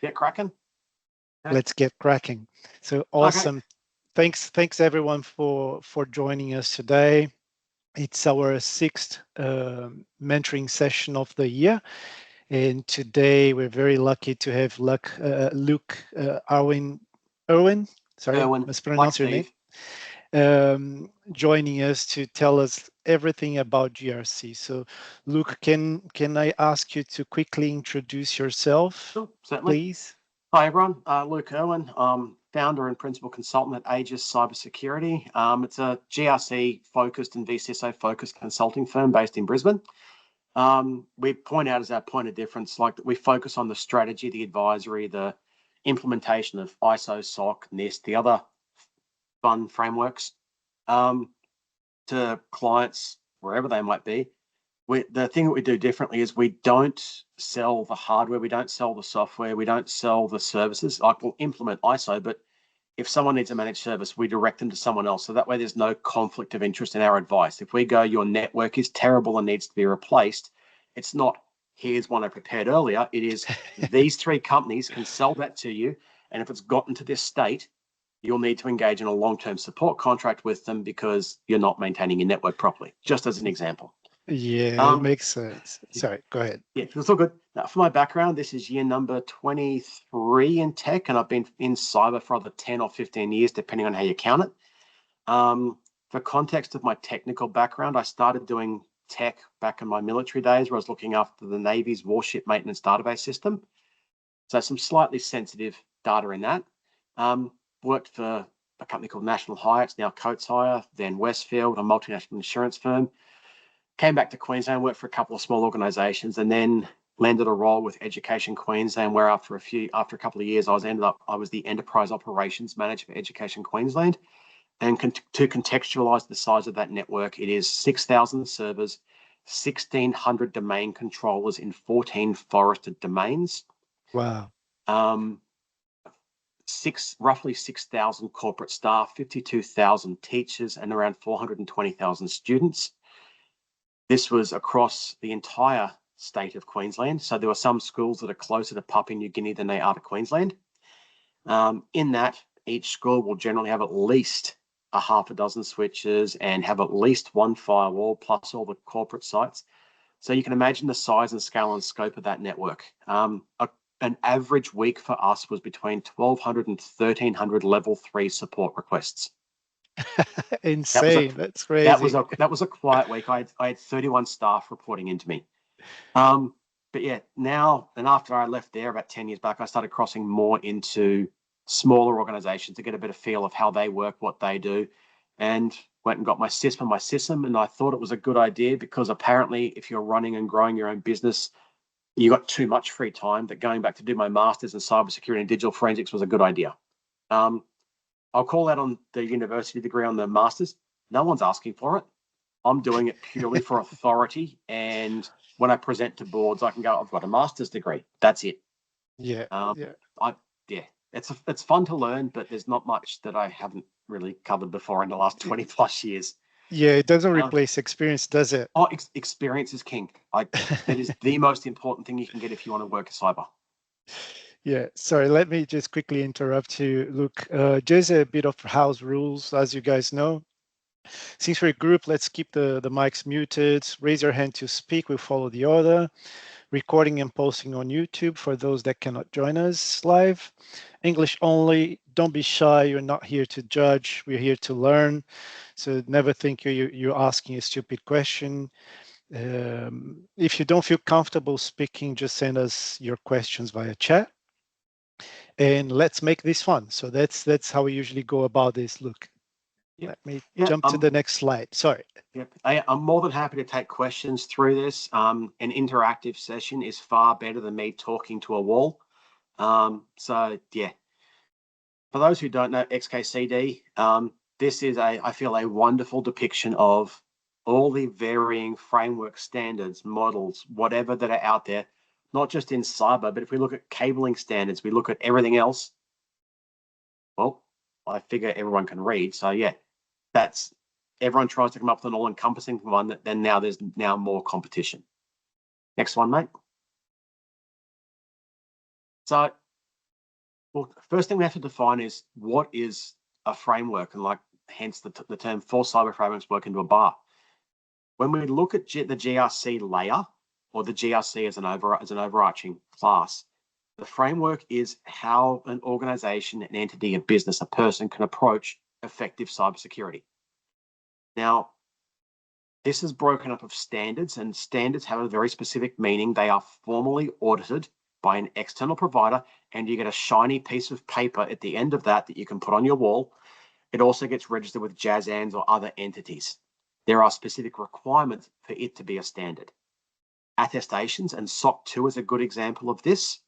Get cracking. Okay. Let's get cracking. So awesome. Thanks everyone for joining us today. It's our sixth mentoring session of the year. And today we're very lucky to have Luke Irwin, sorry, Irwin, mispronounce your name, joining us to tell us everything about GRC. So Luke, can I ask you to quickly introduce yourself, Sure, certainly. please? Hi everyone, Luke Irwin, founder and principal consultant at Aegis Cybersecurity. It's a GRC focused and VCSO focused consulting firm based in Brisbane. We point out as our point of difference, like we focus on the strategy, the advisory, the implementation of ISO, SOC, NIST, the other fun frameworks to clients wherever they might be. The thing that we do differently is we don't sell the hardware, we don't sell the software, we don't sell the services. Like we'll implement ISO, but if someone needs a managed service, we direct them to someone else. So that way there's no conflict of interest in our advice. If we go, your network is terrible and needs to be replaced, it's not, here's one I prepared earlier. It is these three companies can sell that to you. And if it's gotten to this state, you'll need to engage in a long-term support contract with them because you're not maintaining your network properly, just as an example. Yeah, it makes sense. Sorry, go ahead. Yeah, it's all good. Now, for my background, this is year number 23 in tech, and I've been in cyber for either 10 or 15 years, depending on how you count it. For context of my technical background, I started doing tech back in my military days where I was looking after the Navy's warship maintenance database system. So some slightly sensitive data in that. Worked for a company called National Hire, it's now Coates Hire, then Westfield, a multinational insurance firm. Came back to Queensland, worked for a couple of small organisations, and then landed a role with Education Queensland, where after a couple of years, I was the enterprise operations manager for Education Queensland. And to contextualise the size of that network, it is 6,000 servers, 1,600 domain controllers in 14 forested domains. Wow. Roughly 6,000 corporate staff, 52,000 teachers, and around 420,000 students. This was across the entire state of Queensland. So there were some schools that are closer to Papua New Guinea than they are to Queensland. In that, each school will generally have at least a half a dozen switches and have at least one firewall plus all the corporate sites. So you can imagine the size and scale and scope of that network. An average week for us was between 1,200 and 1,300 level 3 support requests. Insane. That's crazy. That was a quiet week. I had 31 staff reporting into me. But yeah, now and after I left there about 10 years back, I started crossing more into smaller organizations to get a better feel of how they work, what they do, and went and got my CISM and my SISM. And I thought it was a good idea because apparently if you're running and growing your own business, you got too much free time, that going back to do my master's in cybersecurity and digital forensics was a good idea. I'll call out on the university degree on the master's. No one's asking for it. I'm doing it purely for authority. And when I present to boards, I can go, I've got a master's degree. That's it. Yeah. It's fun to learn, but there's not much that I haven't really covered before in the last 20 plus years. Yeah, it doesn't replace experience, does it? Oh, experience is king. That is the most important thing you can get if you want to work at cyber. Yeah, sorry, let me just quickly interrupt you, Luke. Just a bit of house rules, as you guys know. Since we're a group, let's keep the mics muted. Raise your hand to speak, we'll follow the order. Recording and posting on YouTube for those that cannot join us live. English only, don't be shy, you're not here to judge, we're here to learn. So never think you're asking a stupid question. If you don't feel comfortable speaking, just send us your questions via chat. And let's make this fun. So that's how we usually go about this. Look, let me jump to the next slide. Sorry. Yep. I'm more than happy to take questions through this. An interactive session is far better than me talking to a wall. So yeah, for those who don't know XKCD, this is I feel a wonderful depiction of all the varying framework standards, models, whatever that are out there, not just in cyber, but if we look at cabling standards, we look at everything else. Well, I figure everyone can read. So yeah, everyone tries to come up with an all-encompassing one, then there's more competition. Next one, mate. So Well, first thing we have to define is what is a framework, and hence the term for cyber frameworks work into a bar. When we look at the GRC layer, or the GRC as an overarching class, the framework is how an organization, an entity, a business, a person can approach effective cybersecurity. Now, this is broken up of standards, and standards have a very specific meaning. They are formally audited by an external provider, and you get a shiny piece of paper at the end of that you can put on your wall. It also gets registered with JASANs or other entities. There are specific requirements for it to be a standard. Attestations, and SOC 2 is a good example of this.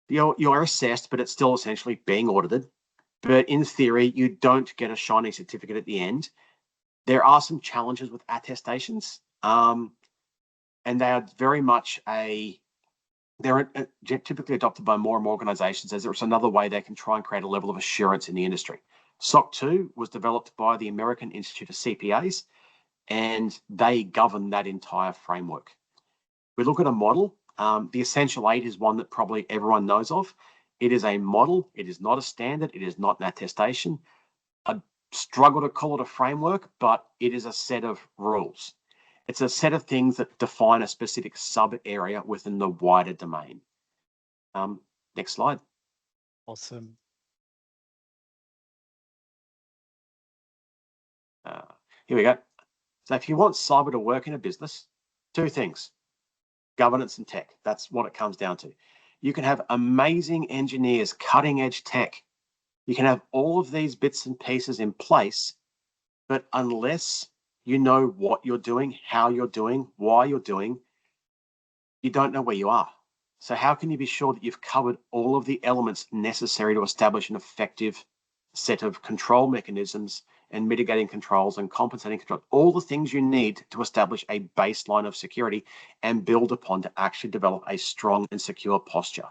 You're assessed, but it's still essentially being audited. But in theory, you don't get a shiny certificate at the end. There are some challenges with attestations, and they are very much they're typically adopted by more and more organizations, as there's another way they can try and create a level of assurance in the industry. SOC 2 was developed by the American Institute of CPAs, and they govern that entire framework. We look at a model. The Essential 8 is one that probably everyone knows of. It is a model. It is not a standard. It is not an attestation. I struggle to call it a framework, but it is a set of rules. It's a set of things that define a specific sub-area within the wider domain. Next slide. Awesome. Here we go. So if you want cyber to work in a business, two things: governance and tech. That's what it comes down to. You can have amazing engineers, cutting edge tech. You can have all of these bits and pieces in place, but unless you know what you're doing, how you're doing, why you're doing, you don't know where you are. So how can you be sure that you've covered all of the elements necessary to establish an effective set of control mechanisms and mitigating controls and compensating controls, all the things you need to establish a baseline of security and build upon to actually develop a strong and secure posture?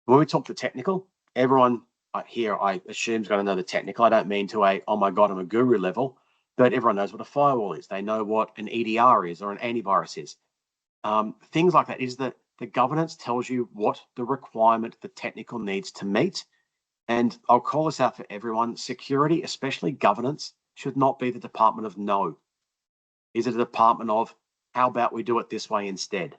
When we talk to technical, everyone here, I assume, is going to know the technical. I don't mean to oh my God, I'm a guru level, but everyone knows what a firewall is. They know what an EDR is or an antivirus is. Things like that. Is that the governance tells you what the requirement the technical needs to meet. And I'll call this out for everyone. Security, especially governance, should not be the department of no. Is it a department of, how about we do it this way instead?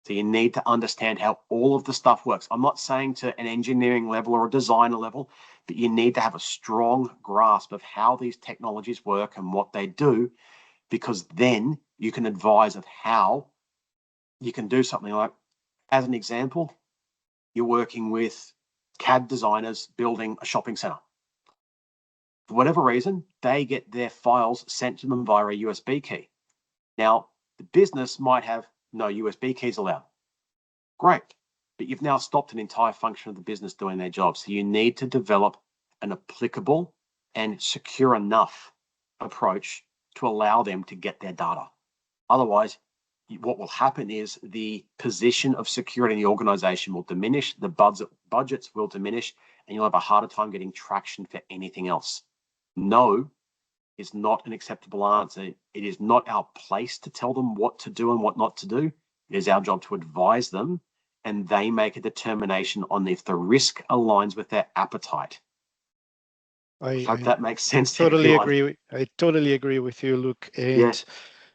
So you need to understand how all of the stuff works. I'm not saying to an engineering level or a designer level, but you need to have a strong grasp of how these technologies work and what they do, because then you can advise of how you can do something. Like, as an example, you're working with CAD designers building a shopping center. For whatever reason, they get their files sent to them via a USB key. Now, the business might have no USB keys allowed. Great, but you've now stopped an entire function of the business doing their job. So you need to develop an applicable and secure enough approach to allow them to get their data. Otherwise, what will happen is the position of security in the organization will diminish, the budgets will diminish, and you'll have a harder time getting traction for anything else. No is not an acceptable answer. It is not our place to tell them what to do and what not to do. It is our job to advise them, and they make a determination on if the risk aligns with their appetite. I hope that makes sense to everyone. I totally agree with you, Luke. And yeah.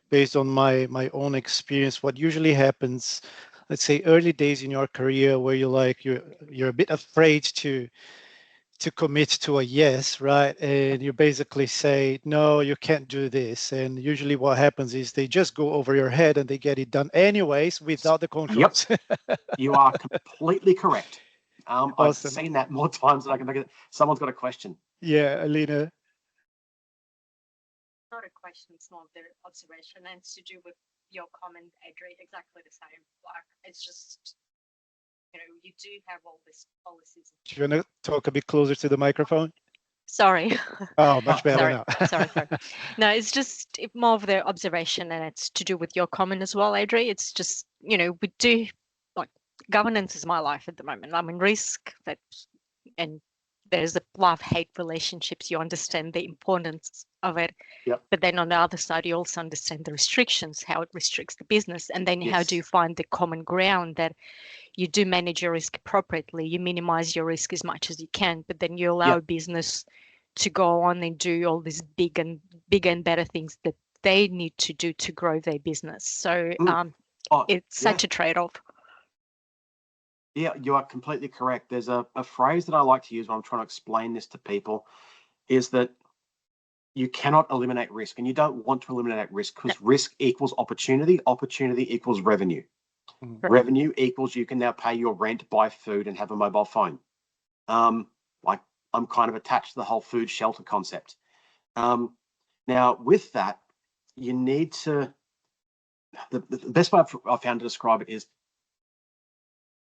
Based on my own experience, what usually happens, let's say early days in your career, where you're a bit afraid to commit to a yes, right? And you basically say, no, you can't do this. And usually what happens is they just go over your head and they get it done anyways without the controls. Yep. You are completely correct. Awesome. I've seen that more times than I can think of. Someone's got a question. Yeah, Alina. Not a question, it's more of the observation, and it's to do with your comment, Adri, exactly the same. Like, it's just, you do have all these policies. Do you want to talk a bit closer to the microphone? Sorry. Oh, much better now. sorry. No, it's just more of the observation, and it's to do with your comment as well, Adri. It's just, we do, like, governance is my life at the moment. I'm in risk, and there's a love-hate relationships. You understand the importance of it. Yep. But then on the other side, you also understand the restrictions, how it restricts the business. And then how do you find the common ground that, you do manage your risk appropriately, you minimize your risk as much as you can, but then you allow Yeah. a business to go on and do all these bigger and better things that they need to do to grow their business. So it's such a trade-off. Yeah, you are completely correct. There's a phrase that I like to use when I'm trying to explain this to people, is that you cannot eliminate risk, and you don't want to eliminate risk, because risk equals opportunity. Opportunity equals revenue. Revenue equals you can now pay your rent, buy food, and have a mobile phone. Like, I'm kind of attached to the whole food shelter concept. Now, with that, you need to, the best way I've found to describe it is,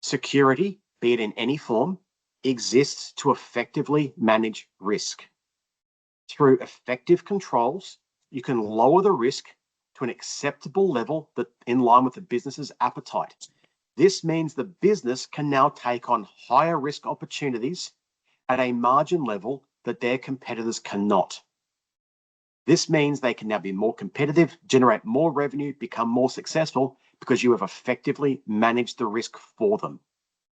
security, be it in any form, exists to effectively manage risk. Through effective controls, you can lower the risk to an acceptable level that in line with the business's appetite. This means the business can now take on higher risk opportunities at a margin level that their competitors cannot. This means they can now be more competitive, generate more revenue, become more successful, because you have effectively managed the risk for them.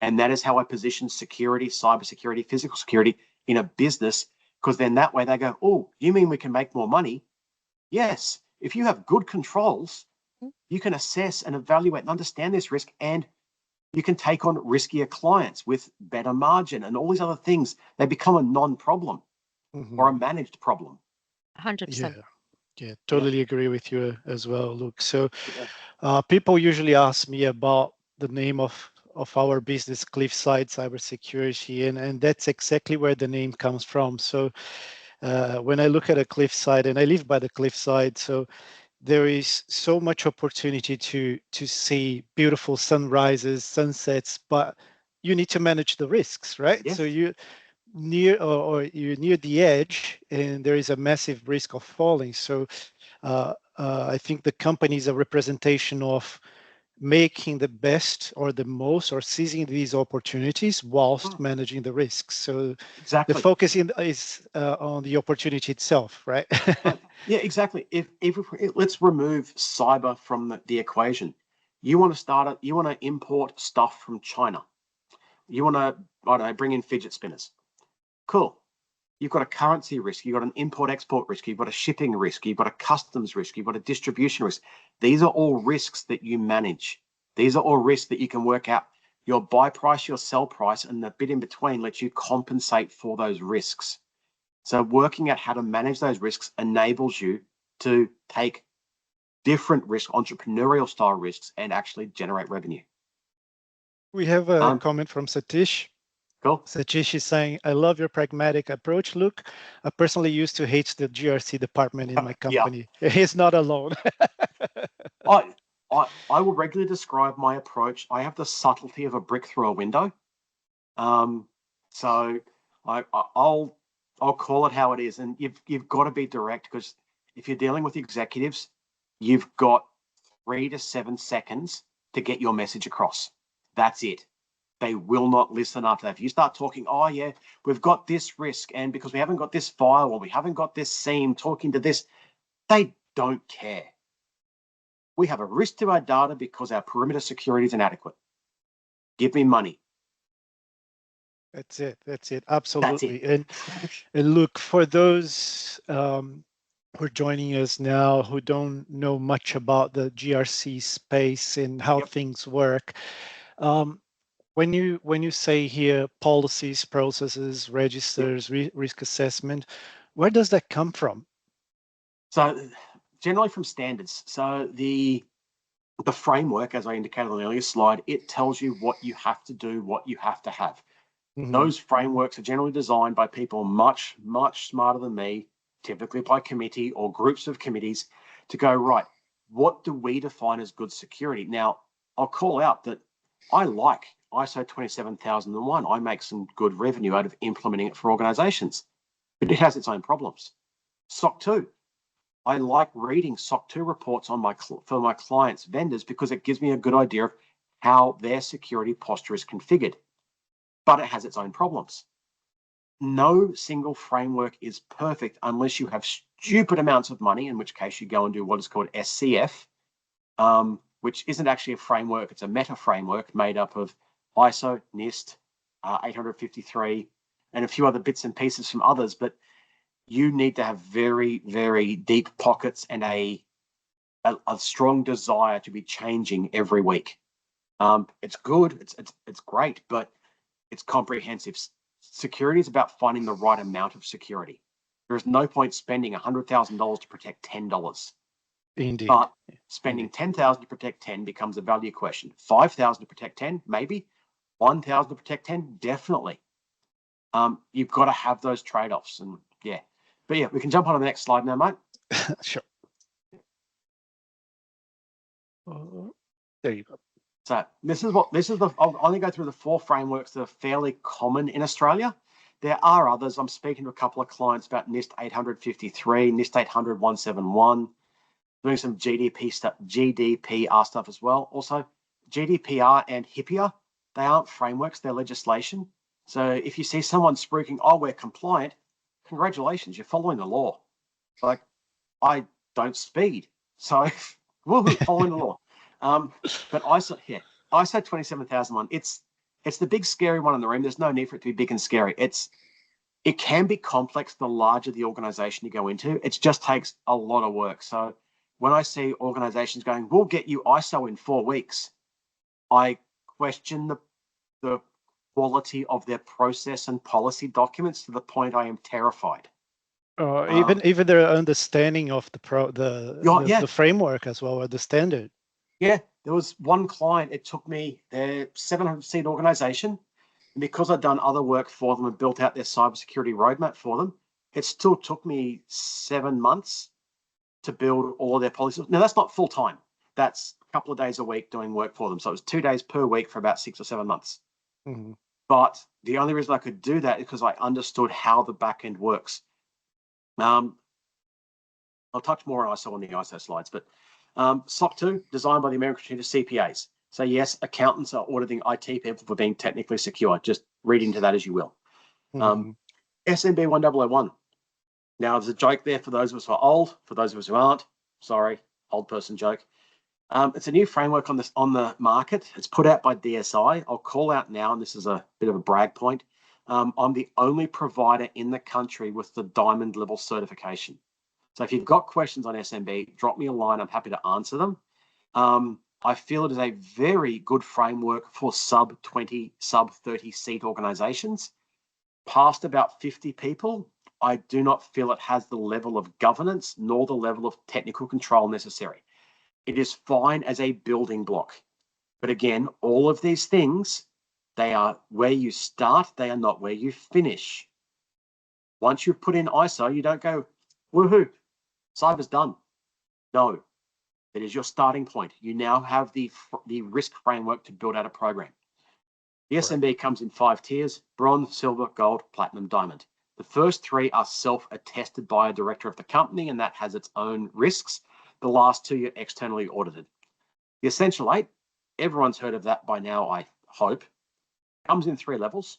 And that is how I position security, cybersecurity, physical security in a business, because then that way they go, oh, you mean we can make more money? Yes. If you have good controls, you can assess and evaluate and understand this risk, and you can take on riskier clients with better margin and all these other things. They become a non-problem or a managed problem. 100%. Yeah, totally agree with you as well, Luke. So people usually ask me about the name of our business, Cliffside Cybersecurity, and that's exactly where the name comes from. So when I look at a cliffside, and I live by the cliffside, so there is so much opportunity to see beautiful sunrises, sunsets, but you need to manage the risks, right? Yes. So you near or you're near the edge, and there is a massive risk of falling. So I think the company is a representation of making the best or the most, or seizing these opportunities whilst managing the risks. So exactly, the focus is on the opportunity itself, right? Yeah, exactly. If let's remove cyber from the equation. You want to import stuff from China. You want to, I don't know, bring in fidget spinners. Cool. You've got a currency risk, you've got an import-export risk, you've got a shipping risk, you've got a customs risk, you've got a distribution risk. These are all risks that you manage. These are all risks that you can work out your buy price, your sell price, and the bit in between lets you compensate for those risks. So working out how to manage those risks enables you to take different risk, entrepreneurial style risks, and actually generate revenue. We have a comment from Satish. Cool. Satish is saying, I love your pragmatic approach, Luke. I personally used to hate the GRC department in my company. Yeah. He's not alone. I will regularly describe my approach. I have the subtlety of a brick through a window. So I'll call it how it is. And you've got to be direct, because if you're dealing with executives, you've got 3 to 7 seconds to get your message across. That's it. They will not listen after that. If you start talking, oh yeah, we've got this risk, and because we haven't got this firewall, we haven't got this SIEM talking to this, they don't care. We have a risk to our data because our perimeter security is inadequate. Give me money. That's it. Absolutely. That's it. And look, for those who are joining us now who don't know much about the GRC space and how things work, when you say here policies, processes, registers, risk assessment, where does that come from? So generally from standards. So the framework, as I indicated on the earlier slide, it tells you what you have to do, what you have to have. Those frameworks are generally designed by people much, much smarter than me, typically by committee or groups of committees, to go, right, what do we define as good security? Now, I'll call out that I like ISO 27001. I make some good revenue out of implementing it for organizations, but it has its own problems. SOC 2. I like reading SOC 2 reports for my clients' vendors, because it gives me a good idea of how their security posture is configured, but it has its own problems. No single framework is perfect unless you have stupid amounts of money, in which case you go and do what is called SCF, which isn't actually a framework. It's a meta framework made up of ISO, NIST, 853, and a few other bits and pieces from others, but you need to have very, very deep pockets and a strong desire to be changing every week. It's good, it's great, but it's comprehensive. Security is about finding the right amount of security. There's no point spending $100,000 to protect $10. Indeed. But spending $10,000 to protect 10 becomes a value question. 5,000 to protect 10, maybe. 1,000 to protect 10, definitely. You've got to have those trade-offs, and yeah. But yeah, we can jump on to the next slide now, mate. Sure. There you go. So I'll only go through the 4 frameworks that are fairly common in Australia. There are others. I'm speaking to a couple of clients about NIST 853, NIST 800 171, doing some GDPR stuff as well. Also, GDPR and HIPAA, they aren't frameworks, they're legislation. So if you see someone spruiking, oh, we're compliant, congratulations, you're following the law. Like, I don't speed, so woohoo, following the law. But ISO 27001, it's the big scary one in the room. There's no need for it to be big and scary. It can be complex the larger the organization you go into. It just takes a lot of work. So when I see organizations going, we'll get you ISO in 4 weeks, I question the quality of their process and policy documents to the point I am terrified. Even their understanding of the framework as well, or the standard. Yeah, there was one client, it took me, their 700-seat organization, and because I'd done other work for them and built out their cybersecurity roadmap for them, it still took me 7 months to build all of their policies. Now, that's not full time. That's a couple of days a week doing work for them. So it was 2 days per week for about 6 or 7 months. Mm-hmm. But the only reason I could do that is because I understood how the back end works. I'll touch more on ISO on the ISO slides, but SOC 2, designed by the American Institute of CPAs. So yes, accountants are auditing IT people for being technically secure. Just read into that as you will. Mm-hmm. SMB 1001. Now, there's a joke there for those of us who are old. For those of us who aren't, sorry, old person joke. It's a new framework on the market. It's put out by DSI. I'll call out now, and this is a bit of a brag point. I'm the only provider in the country with the diamond level certification. So if you've got questions on SMB, drop me a line. I'm happy to answer them. I feel it is a very good framework for sub 20, sub 30 seat organizations. Past about 50 people, I do not feel it has the level of governance nor the level of technical control necessary. It is fine as a building block. But again, all of these things, they are where you start, they are not where you finish. Once you've put in ISO, you don't go, woohoo, cyber's done. No, it is your starting point. You now have the risk framework to build out a program. The SMB comes in 5 tiers: bronze, silver, gold, platinum, diamond. The first 3 are self-attested by a director of the company, and that has its own risks. The last 2 are externally audited. The Essential 8, everyone's heard of that by now, I hope, comes in 3 levels.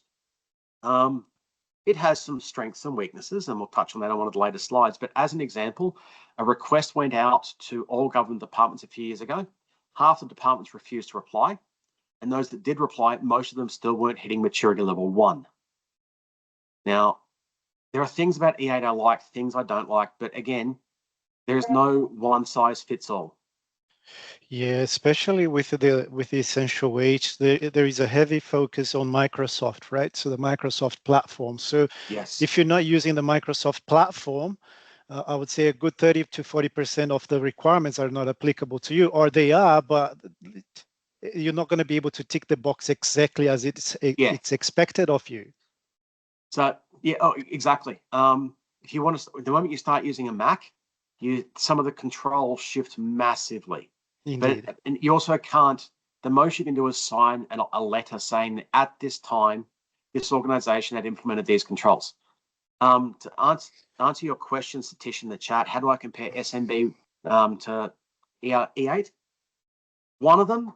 It has some strengths and weaknesses, and we'll touch on that on one of the later slides. But as an example, a request went out to all government departments a few years ago. Half the departments refused to reply. And those that did reply, most of them still weren't hitting maturity level 1. Now, there are things about E8 I like, things I don't like, but again, there's no one size fits all. Yeah, especially with the Essential 8, there is a heavy focus on Microsoft, right? So the Microsoft platform. So yes, if you're not using the Microsoft platform, I would say a good 30 to 40% of the requirements are not applicable to you, or they are, but you're not going to be able to tick the box exactly as it's expected of you. So yeah, exactly. If you want to, the moment you start using a Mac, some of the controls shift massively. Indeed. But and you also can't. The most you can do is sign a letter saying that at this time, this organization had implemented these controls. To answer your question, Satish, in the chat, how do I compare SMB to E8? One of them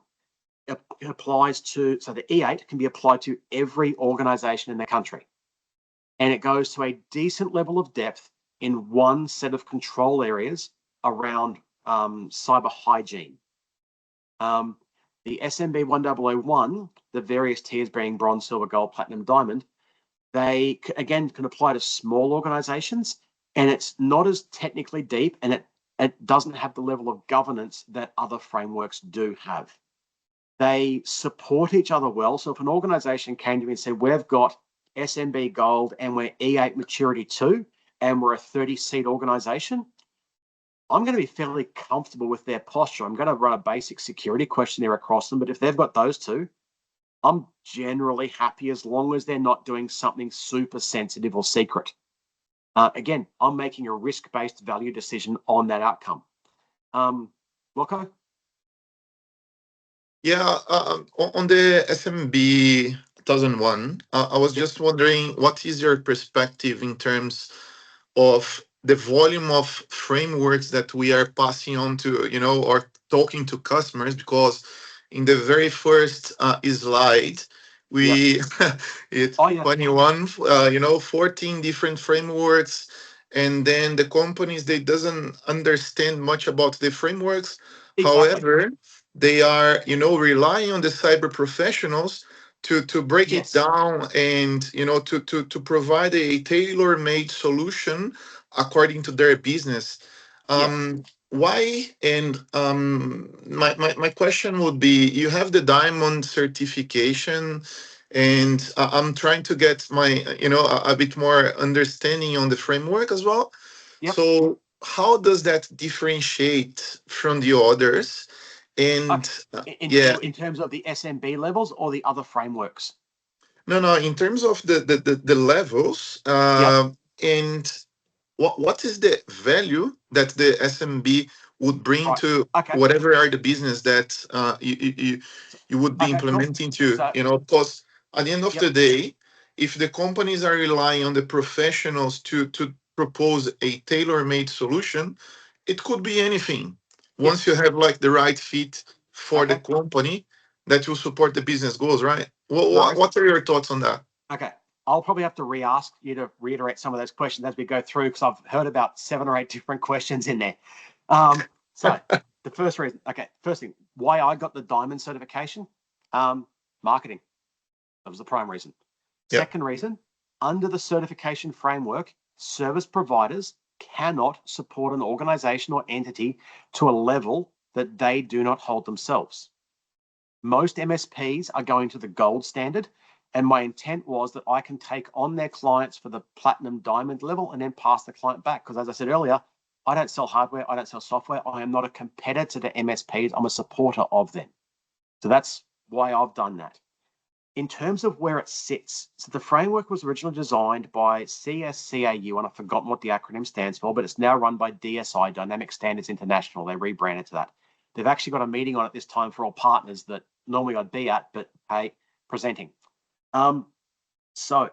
applies to, so the E8 can be applied to every organization in the country. And it goes to a decent level of depth in one set of control areas around cyber hygiene. The SMB 1001, the various tiers being bronze, silver, gold, platinum, diamond, they, again, can apply to small organizations, and it's not as technically deep, and it doesn't have the level of governance that other frameworks do have. They support each other well. So if an organization came to me and said, we've got SMB Gold and we're E8 Maturity 2, and we're a 30-seat organization, I'm going to be fairly comfortable with their posture. I'm going to run a basic security questionnaire across them, but if they've got those two, I'm generally happy as long as they're not doing something super sensitive or secret. Again, I'm making a risk-based value decision on that outcome. Loco? Yeah, on the SMB 1001, I was just wondering, what is your perspective in terms of the volume of frameworks that we are passing on to, or talking to customers? Because in the very first slide, we it's 21, 14 different frameworks, and then the companies, they doesn't understand much about the frameworks. Exactly. However, they are, relying on the cyber professionals to break it down and, to provide a tailor-made solution according to their business. Why? And my question would be, you have the diamond certification, and I'm trying to get my, a bit more understanding on the framework as well. So how does that differentiate from the others? And in terms of the SMB levels or the other frameworks? No, in terms of the levels, and what is the value that the SMB would bring to whatever are the business that you would be implementing to, because at the end of the day, if the companies are relying on the professionals to propose a tailor-made solution, it could be anything. Once you have like the right fit for the company that will support the business goals, right? What are your thoughts on that? Okay. I'll probably have to re-ask you to reiterate some of those questions as we go through, because I've heard about 7 or 8 different questions in there. So the first reason, first thing, why I got the diamond certification, marketing. That was the prime reason. Second reason, under the certification framework, service providers cannot support an organization or entity to a level that they do not hold themselves. Most MSPs are going to the gold standard, and my intent was that I can take on their clients for the platinum diamond level and then pass the client back. Because as I said earlier, I don't sell hardware, I don't sell software. I am not a competitor to MSPs. I'm a supporter of them. So that's why I've done that. In terms of where it sits, so the framework was originally designed by CSCAU, and I've forgotten what the acronym stands for, but it's now run by DSI, Dynamic Standards International. They rebranded to that. They've actually got a meeting on it this time for all partners that normally I'd be at, but hey, presenting. So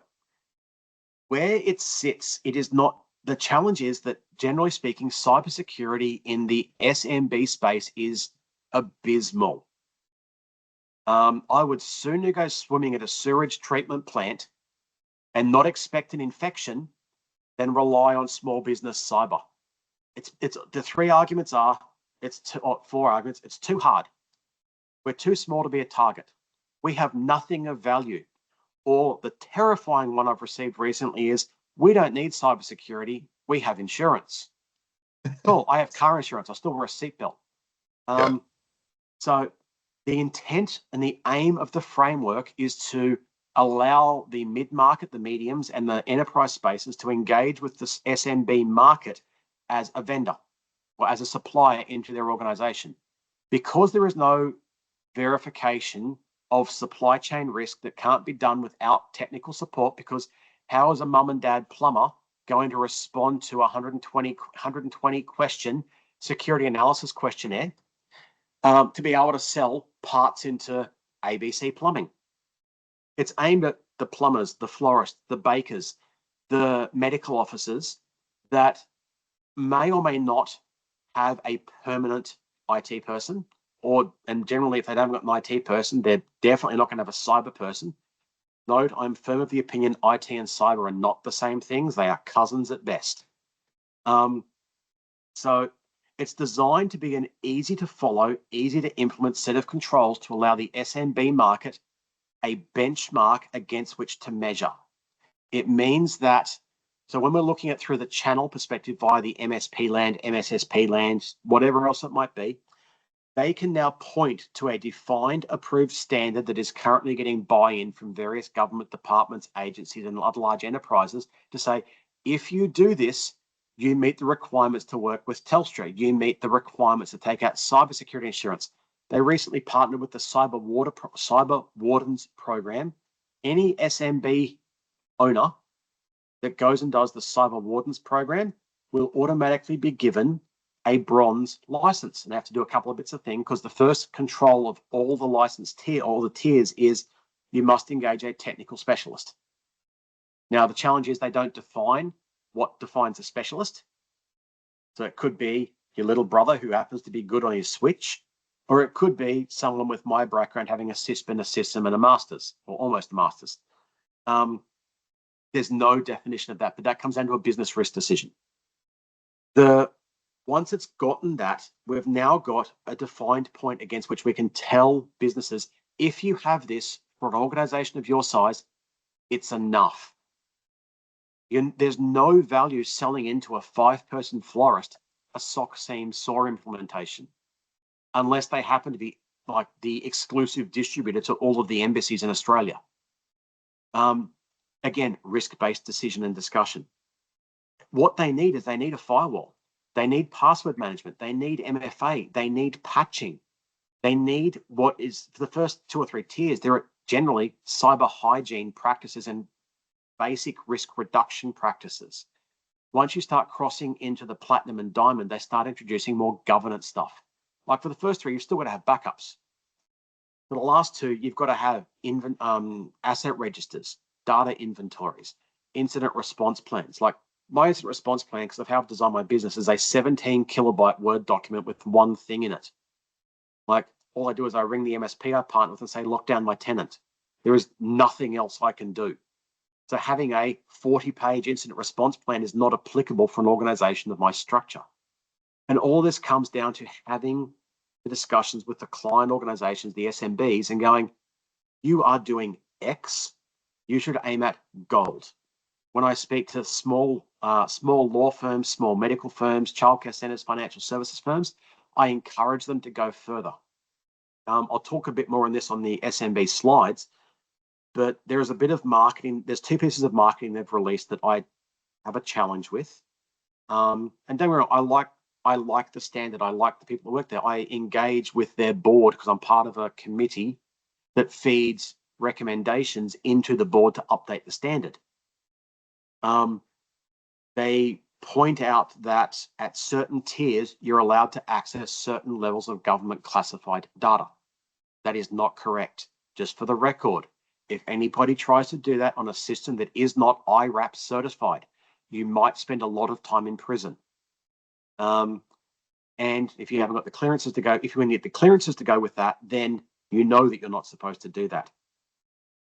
where it sits, it is not, the challenge is that generally speaking, cybersecurity in the SMB space is abysmal. I would sooner go swimming at a sewage treatment plant and not expect an infection than rely on small business cyber. It's the 3 arguments are, it's 4 arguments. It's too hard. We're too small to be a target. We have nothing of value. Or the terrifying one I've received recently is, we don't need cybersecurity. We have insurance. Cool. I have car insurance. I still wear a seatbelt. So the intent and the aim of the framework is to allow the mid-market, the mediums, and the enterprise spaces to engage with this SMB market as a vendor or as a supplier into their organization. Because there is no verification of supply chain risk that can't be done without technical support, because how is a mum and dad plumber going to respond to a 120 question security analysis questionnaire to be able to sell parts into ABC Plumbing? It's aimed at the plumbers, the florists, the bakers, the medical officers that may or may not have a permanent IT person, and generally if they don't have an IT person, they're definitely not going to have a cyber person. Note, I'm firm of the opinion IT and cyber are not the same things. They are cousins at best. So It's designed to be an easy to follow, easy to implement set of controls to allow the SMB market a benchmark against which to measure. It means that, so when we're looking at through the channel perspective via the MSP land, MSSP land, whatever else it might be, they can now point to a defined approved standard that is currently getting buy-in from various government departments, agencies, and other large enterprises to say, if you do this, you meet the requirements to work with Telstra. You meet the requirements to take out cybersecurity insurance. They recently partnered with the Cyber Wardens program. Any SMB owner that goes and does the Cyber Wardens program will automatically be given a bronze license. And they have to do a couple of bits of things, because the first control of all the license tier, all the tiers, is you must engage a technical specialist. Now, the challenge is they don't define what defines a specialist. So it could be your little brother who happens to be good on his Switch, or it could be someone with my background having a CISP, a system, and a master's, or almost a master's. There's no definition of that, but that comes down to a business risk decision. Once it's gotten that, we've now got a defined point against which we can tell businesses, if you have this for an organization of your size, it's enough. There's no value selling into a 5-person florist a sock seam saw implementation unless they happen to be like the exclusive distributor to all of the embassies in Australia. Again, risk-based decision and discussion. What they need is they need a firewall. They need password management. They need MFA. They need patching. They need what is, for the first 2 or 3 tiers, there are generally cyber hygiene practices and basic risk reduction practices. Once you start crossing into the platinum and diamond, they start introducing more governance stuff. Like for the first 3, you've still got to have backups. For the last 2, you've got to have asset registers, data inventories, incident response plans. Like my incident response plan, because of how I've designed my business, is a 17 kilobyte Word document with one thing in it. Like all I do is I ring the MSP I partner with and say, lock down my tenant. There is nothing else I can do. So having a 40-page incident response plan is not applicable for an organization of my structure. And all this comes down to having the discussions with the client organizations, the SMBs, and going, you are doing X, you should aim at gold. When I speak to small law firms, small medical firms, childcare centers, financial services firms, I encourage them to go further. I'll talk a bit more on this on the SMB slides, but there is a bit of marketing. There's 2 pieces of marketing they've released that I have a challenge with. And don't get me wrong, I like the standard. I like the people who work there. I engage with their board because I'm part of a committee that feeds recommendations into the board to update the standard. They point out that at certain tiers, you're allowed to access certain levels of government classified data. That is not correct. Just for the record, if anybody tries to do that on a system that is not IRAP certified, you might spend a lot of time in prison. And if you haven't got the clearances to go, if you need the clearances to go with that, then you know that you're not supposed to do that.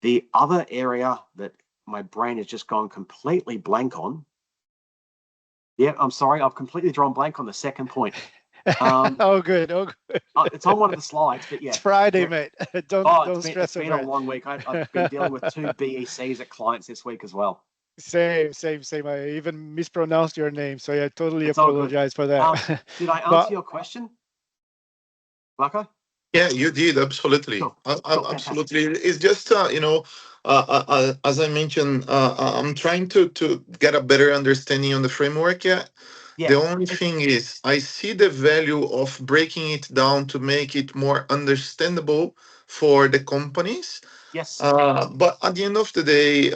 The other area that my brain has just gone completely blank on. Yeah, I'm sorry, I've completely drawn blank on the second point. Oh, good. It's on one of the slides, but yeah. It's Friday, mate. Don't stress over it. It's been a long week. I've been dealing with 2 BECs at clients this week as well. Same. I even mispronounced your name, so I totally apologize for that. Did I answer your question, Marco? Yeah, you did, absolutely. Cool. Absolutely. It's just, as I mentioned, I'm trying to get a better understanding on the framework. Yeah. The only thing is, I see the value of breaking it down to make it more understandable for the companies. Yes. But at the end of the day,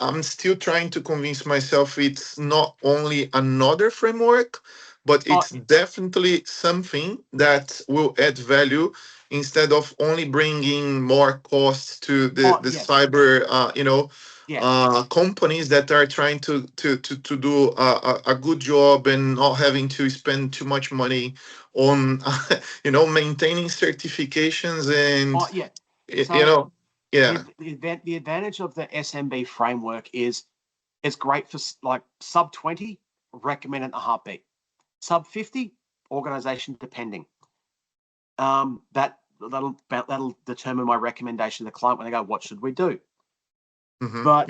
I'm still trying to convince myself it's not only another framework, but it's definitely something that will add value instead of only bringing more costs to the cyber, companies that are trying to do a good job and not having to spend too much money on, maintaining certifications and, The advantage of the SMB framework is it's great for like sub 20, recommend it in a heartbeat. Sub 50, organization depending. That'll determine my recommendation to the client when they go, what should we do? But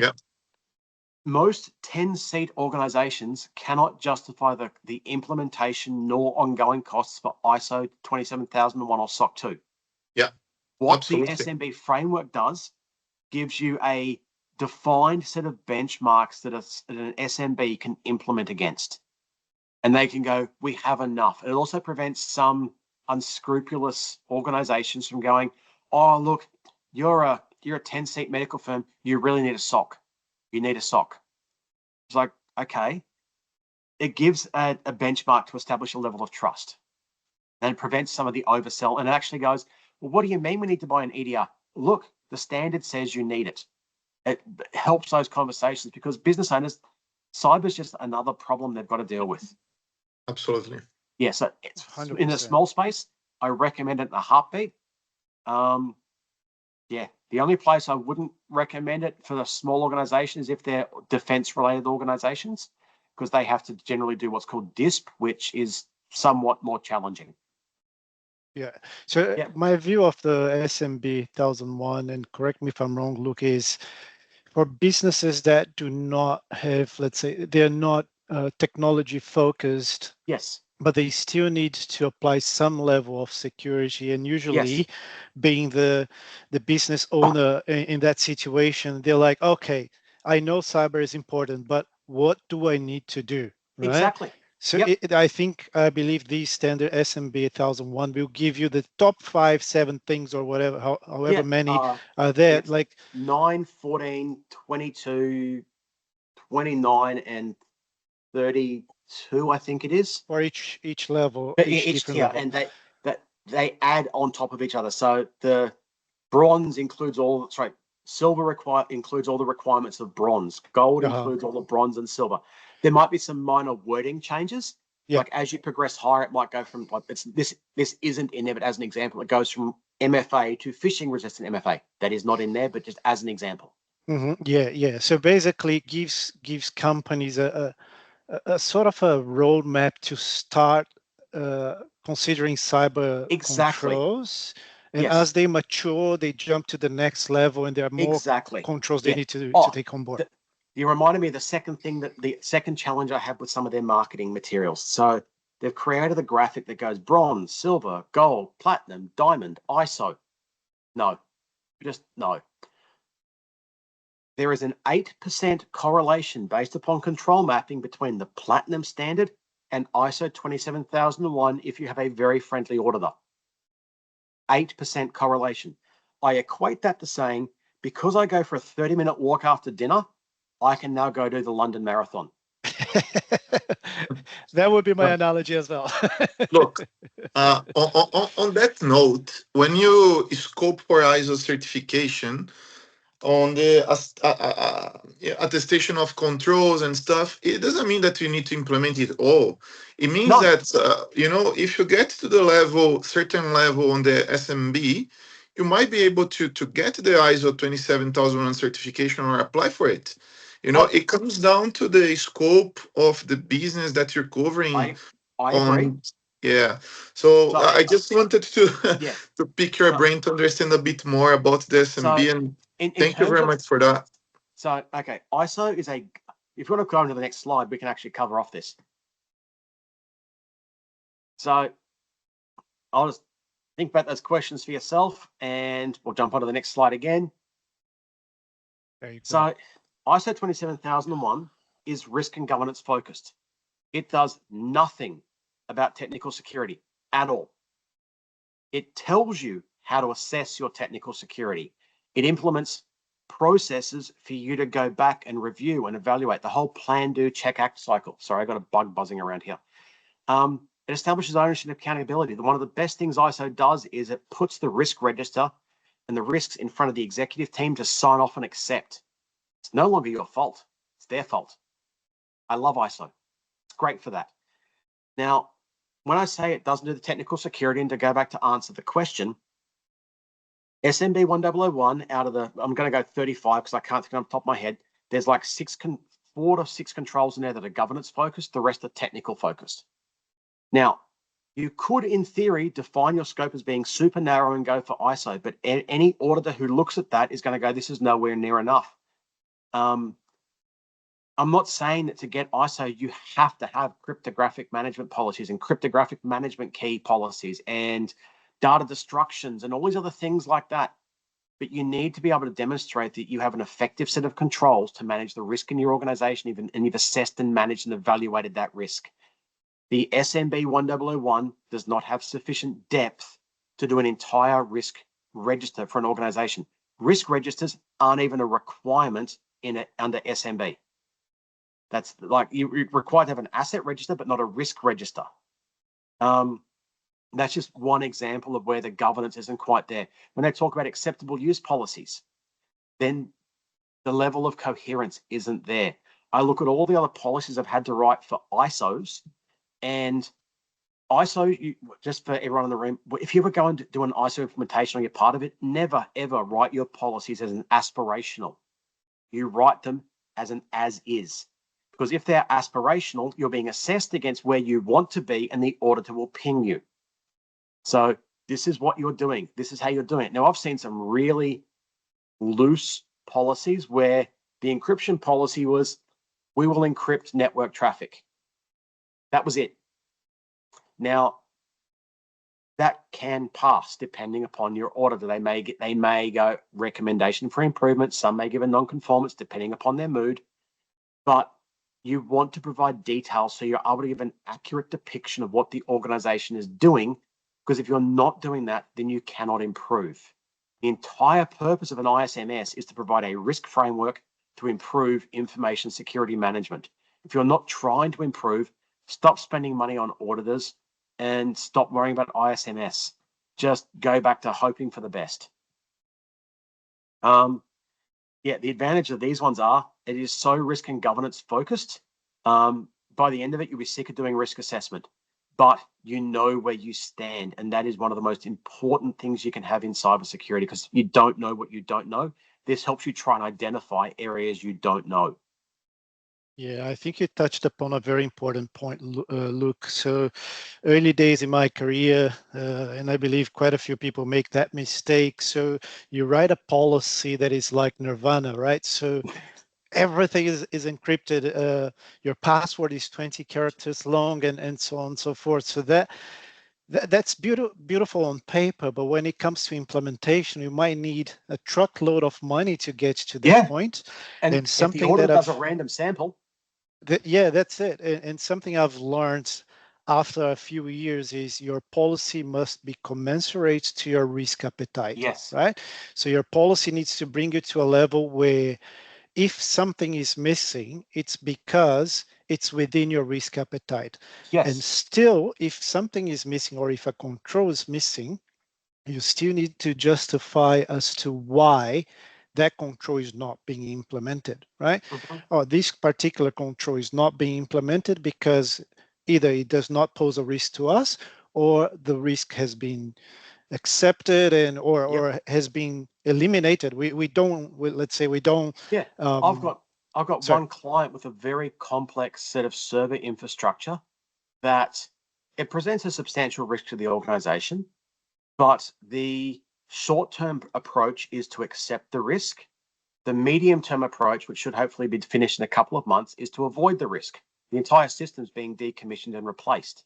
most 10-seat organizations cannot justify the implementation nor ongoing costs for ISO 27001 or SOC 2. Yeah. What Absolutely. the SMB framework does gives you a defined set of benchmarks that an SMB can implement against. And they can go, we have enough. It also prevents some unscrupulous organizations from going, oh, look, you're a 10-seat medical firm. You really need a SOC. You need a SOC. It's like, okay. It gives a benchmark to establish a level of trust. And it prevents some of the oversell. And it actually goes, well, what do you mean we need to buy an EDR? Look, the standard says you need it. It helps those conversations because business owners, cyber is just another problem they've got to deal with. Absolutely. Yeah, so it's 100%. In a small space, I recommend it in a heartbeat. Yeah, the only place I wouldn't recommend it for the small organizations is if they're defense-related organizations, because they have to generally do what's called DISP, which is somewhat more challenging. Yeah. So my view of the SMB 1001, and correct me if I'm wrong, Luke, is for businesses that do not have, let's say, they're not technology focused. Yes. But they still need to apply some level of security. And usually, being the business owner in that situation, they're like, okay, I know cyber is important, but what do I need to do? Right? Exactly. So I believe the standard SMB 1001 will give you the top 5, 7 things or whatever, however many are there. Like 9, 14, 22, 29, and 32, I think it is. For each level, each tier, level. And they add on top of each other. So the bronze includes all, silver includes all the requirements of bronze. Gold includes all the bronze and silver. There might be some minor wording changes. Like as you progress higher, it might go from this isn't in there, but as an example, it goes from MFA to phishing resistant MFA. That is not in there, but just as an example. Yeah. So basically, it gives companies a sort of a roadmap to start considering cyber controls. And as they mature, they jump to the next level, and there are more controls they need to take on board. You reminded me of the second challenge I have with some of their marketing materials. So they've created a graphic that goes bronze, silver, gold, platinum, diamond, ISO. No, just no. There is an 8% correlation based upon control mapping between the platinum standard and ISO 27001 if you have a very friendly auditor. 8% correlation. I equate that to saying, because I go for a 30-minute walk after dinner, I can now go do the London Marathon. That would be my analogy as well. Look, on that note, when you scope for ISO certification, on the attestation of controls and stuff, it doesn't mean that you need to implement it all. It means that, if you get to the certain level on the SMB, you might be able to get the ISO 27001 certification or apply for it. It comes down to the scope of the business that you're covering. I agree. Yeah. So I just wanted to pick your brain to understand a bit more about the SMB, and thank you very much for that. So, okay, ISO is if you want to go on to the next slide, we can actually cover off this. So I'll just think about those questions for yourself, and we'll jump on to the next slide again. So ISO 27001 is risk and governance focused. It does nothing about technical security at all. It tells you how to assess your technical security. It implements processes for you to go back and review and evaluate the whole plan, do, check, act cycle. Sorry, I got a bug buzzing around here. It establishes ownership and accountability. One of the best things ISO does is it puts the risk register and the risks in front of the executive team to sign off and accept. It's no longer your fault. It's their fault. I love ISO. It's great for that. Now, when I say it doesn't do the technical security, and to go back to answer the question, SMB 1001 out of I'm going to go 35 because I can't think on the top of my head. There's like 4 to 6 controls in there that are governance focused. The rest are technical focused. Now, You could, in theory, define your scope as being super narrow and go for ISO, but any auditor who looks at that is going to go, this is nowhere near enough. I'm not saying that to get ISO, you have to have cryptographic management policies and cryptographic management key policies and data destructions and all these other things like that. But you need to be able to demonstrate that you have an effective set of controls to manage the risk in your organization, and you've assessed and managed and evaluated that risk. The SMB 1001 does not have sufficient depth to do an entire risk register for an organization. Risk registers aren't even a requirement under SMB. That's like, you're required to have an asset register, but not a risk register. That's just one example of where the governance isn't quite there. When they talk about acceptable use policies, then the level of coherence isn't there. I look at all the other policies I've had to write for ISOs, and ISO, just for everyone in the room, if you ever go and do an ISO implementation or you're part of it, never, ever write your policies as an aspirational. You write them as an as is. Because if they're aspirational, you're being assessed against where you want to be, and the auditor will ping you. So this is what you're doing. This is how you're doing it. Now, I've seen some really loose policies where the encryption policy was, we will encrypt network traffic. That was it. Now, that can pass depending upon your auditor. They may go recommendation for improvement. Some may give a non-conformance depending upon their mood. But you want to provide details so you're able to give an accurate depiction of what the organization is doing, because if you're not doing that, then you cannot improve. The entire purpose of an ISMS is to provide a risk framework to improve information security management. If you're not trying to improve, stop spending money on auditors and stop worrying about ISMS. Just go back to hoping for the best. Yeah, the advantage of these ones are it is so risk and governance focused. By the end of it, you'll be sick of doing risk assessment, but you know where you stand. And that is one of the most important things you can have in cybersecurity, because you don't know what you don't know. This helps you try and identify areas you don't know. Yeah, I think you touched upon a very important point, Luke. So early days in my career, and I believe quite a few people make that mistake. So you write a policy that is like Nirvana, right? So everything is encrypted. Your password is 20 characters long, and so on and so forth. So that's beautiful on paper, but when it comes to implementation, you might need a truckload of money to get to that point. And something if the auditor does a random sample. Yeah, that's it. And something I've learned after a few years is your policy must be commensurate to your risk appetite. Yes. Right? So your policy needs to bring you to a level where if something is missing, it's because it's within your risk appetite. Yes. And still, if something is missing or if a control is missing, you still need to justify as to why that control is not being implemented, right? Or this particular control is not being implemented because either it does not pose a risk to us, or the risk has been accepted and or has been eliminated. Let's say we don't. Yeah, I've got one client with a very complex set of server infrastructure that it presents a substantial risk to the organization, but the short-term approach is to accept the risk. The medium-term approach, which should hopefully be finished in a couple of months, is to avoid the risk. The entire system is being decommissioned and replaced.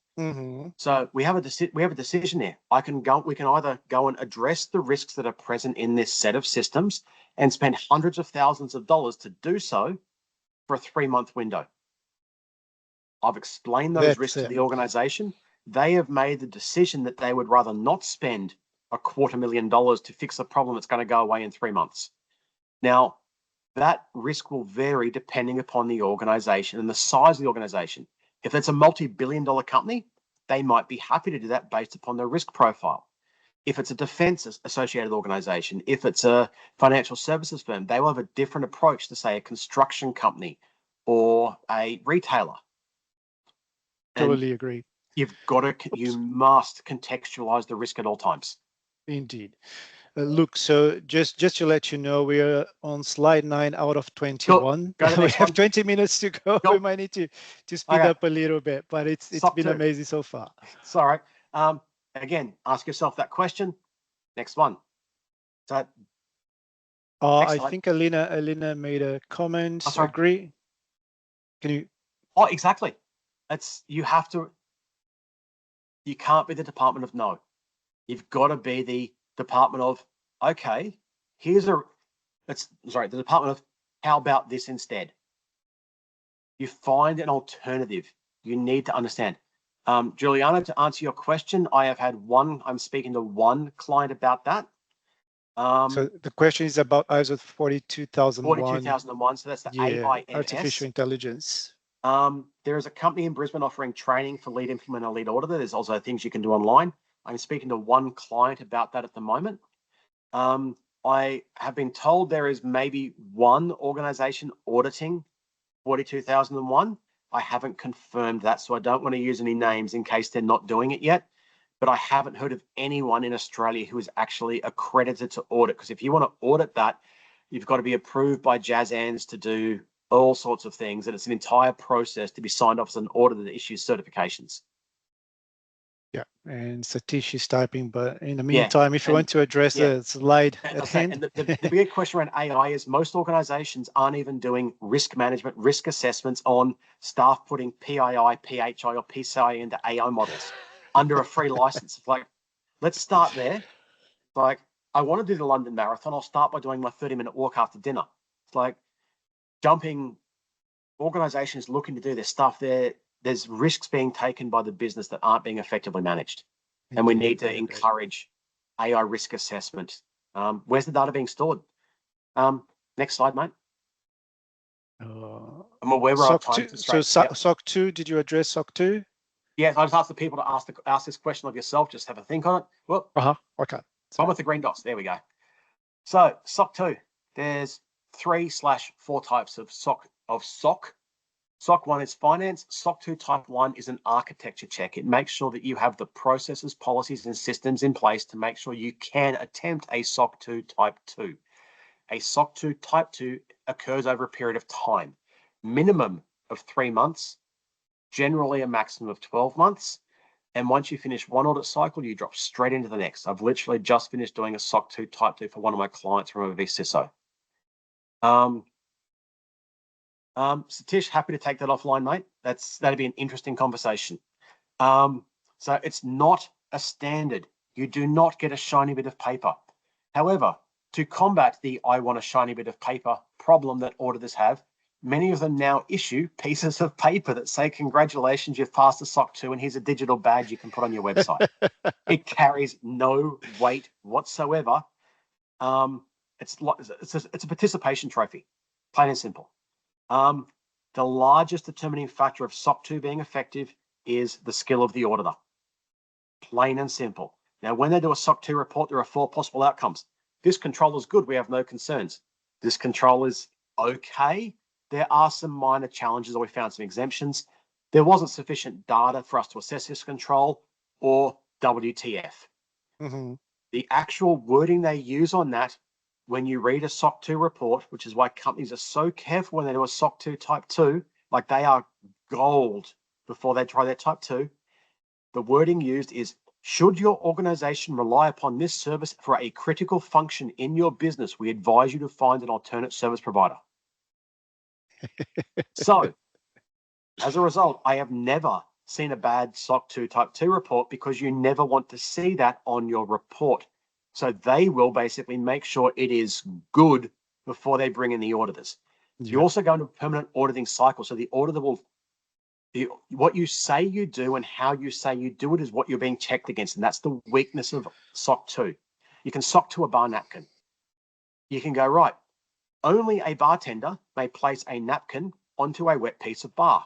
So we have a decision there. We can either go and address the risks that are present in this set of systems and spend hundreds of thousands of dollars to do so for a 3-month window. I've explained those risks to the organization. They have made the decision that they would rather not spend $250,000 to fix a problem that's going to go away in 3 months. Now, that risk will vary depending upon the organization and the size of the organization. If it's a multi-billion-dollar company, they might be happy to do that based upon their risk profile. If it's a defense-associated organization, if it's a financial services firm, they will have a different approach to, say, a construction company or a retailer. Totally agree. You must contextualize the risk at all times. Indeed. Look, so just to let you know, we are on slide 9 out of 21. We have 20 minutes to go. We might need to speed up a little bit, but it's been amazing so far. It's all right. Again, ask yourself that question. Next one. So, I think Alina made a comment. Agree. Can you? Oh, exactly. You can't be the department of no. You've got to be the department of, okay, the department of, how about this instead? You find an alternative. You need to understand. Juliana, to answer your question, I'm speaking to one client about that. So the question is about ISO 42001. 42001, so that's the AIMS. Artificial intelligence. There is a company in Brisbane offering training for lead implementer, lead auditor. There's also things you can do online. I'm speaking to one client about that at the moment. I have been told there is maybe one organization auditing 42001. I haven't confirmed that, so I don't want to use any names in case they're not doing it yet. But I haven't heard of anyone in Australia who is actually accredited to audit, because if you want to audit that, you've got to be approved by JASANS to do all sorts of things, and it's an entire process to be signed off as an auditor that issues certifications. Yeah, and Satish is typing, but in the meantime, if you want to address the slide at hand. And the big question around AI is most organizations aren't even doing risk management, risk assessments on staff putting PII, PHI, or PCI into AI models under a free license. It's like, let's start there. Like, I want to do the London Marathon. I'll start by doing my 30-minute walk after dinner. It's like organizations looking to do their stuff there. There's risks being taken by the business that aren't being effectively managed. And we need to encourage AI risk assessment. Where's the data being stored? Next slide, mate. I'm aware we're on time. So SOC 2, did you address SOC 2? Yes, I just asked the people to ask this question of yourself. Just have a think on it. Well, okay. One with the green dots. There we go. So SOC 2, there's 3/4 types of SOC. SOC 1 is finance. SOC 2 type 1 is an architecture check. It makes sure that you have the processes, policies, and systems in place to make sure you can attempt a SOC 2 type 2. A SOC 2 type 2 occurs over a period of time, minimum of 3 months, generally a maximum of 12 months. And once you finish one audit cycle, you drop straight into the next. I've literally just finished doing a SOC 2 type 2 for one of my clients from a CISO. Satish, happy to take that offline, mate. That'd be an interesting conversation. So it's not a standard. You do not get a shiny bit of paper. However, to combat the I want a shiny bit of paper problem that auditors have, many of them now issue pieces of paper that say, congratulations, you've passed the SOC 2 and here's a digital badge you can put on your website. It carries no weight whatsoever. It's a participation trophy, plain and simple. The largest determining factor of SOC 2 being effective is the skill of the auditor. Plain and simple. Now, when they do a SOC 2 report, there are 4 possible outcomes. This control is good. We have no concerns. This control is okay. There are some minor challenges, or we found some exemptions. There wasn't sufficient data for us to assess this control, or WTF. The actual wording they use on that, when you read a SOC 2 report, which is why companies are so careful when they do a SOC 2 type 2, like they are gold before they try their type 2, the wording used is, should your organization rely upon this service for a critical function in your business, we advise you to find an alternate service provider. So, as a result, I have never seen a bad SOC 2 type 2 report, because you never want to see that on your report. So they will basically make sure it is good before they bring in the auditors. You also go into a permanent auditing cycle. So the auditor will, what you say you do and how you say you do it is what you're being checked against. And that's the weakness of SOC 2. You can SOC 2 a bar napkin. You can go, right, only a bartender may place a napkin onto a wet piece of bar.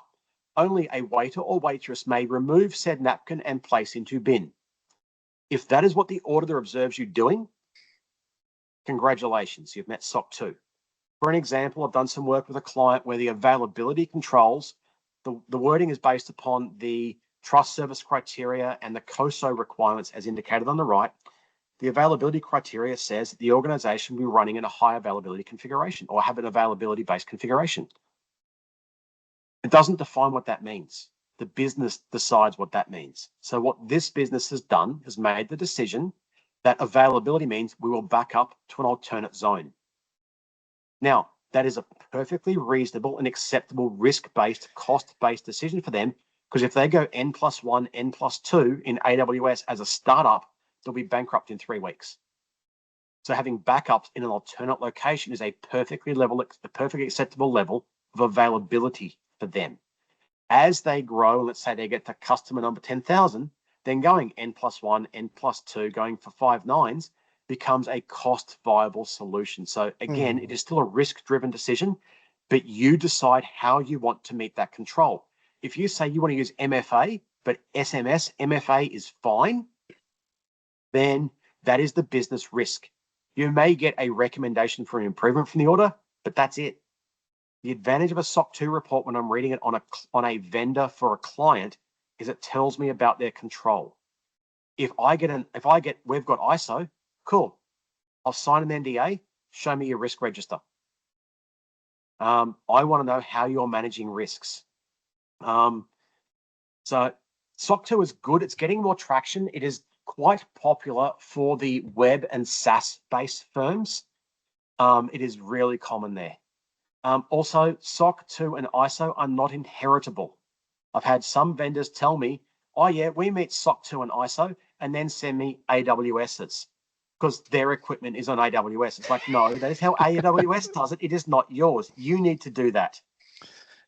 Only a waiter or waitress may remove said napkin and place into bin. If that is what the auditor observes you doing, congratulations, you've met SOC 2. For an example, I've done some work with a client where the availability controls, the wording is based upon the trust service criteria and the COSO requirements as indicated on the right. The availability criteria says that the organization will be running in a high availability configuration or have an availability-based configuration. It doesn't define what that means. the business decides what that means. So what this business has done is made the decision that availability means we will back up to an alternate zone. Now, that is a perfectly reasonable and acceptable risk-based, cost-based decision for them, because if they go N+1, N+2 in AWS as a startup, they'll be bankrupt in 3 weeks. So having backups in an alternate location is a perfectly acceptable level of availability for them. As they grow, let's say they get to customer number 10,000, then going N+1, N+2, going for 5 nines becomes a cost viable solution. So again, it is still a risk-driven decision, but you decide how you want to meet that control. If you say you want to use MFA, but SMS, MFA is fine, then that is the business risk. You may get a recommendation for an improvement from the order, but that's it. The advantage of a SOC 2 report when I'm reading it on a vendor for a client is it tells me about their control. If we've got ISO, cool. I'll sign an NDA, show me your risk register. I want to know how you're managing risks. So SOC 2 is good. It's getting more traction. It is quite popular for the web and SaaS-based firms. It is really common there. Also, SOC 2 and ISO are not inheritable. I've had some vendors tell me, oh yeah, we meet SOC 2 and ISO, and then send me AWS's because their equipment is on AWS. It's like, no, that is how AWS does it. It is not yours. You need to do that.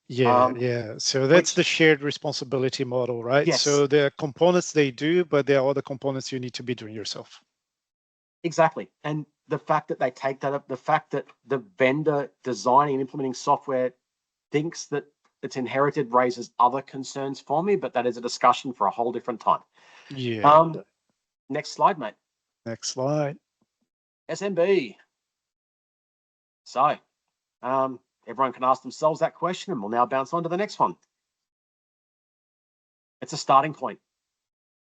Yeah. So that's the shared responsibility model, right? Yes. So there are components they do, but there are other components you need to be doing yourself. Exactly. And the fact that they take that up, the fact that the vendor designing and implementing software thinks that it's inherited raises other concerns for me, but that is a discussion for a whole different time. Yeah. Next slide, mate. Next slide. SMB. So, everyone can ask themselves that question, and we'll now bounce on to the next one. It's a starting point.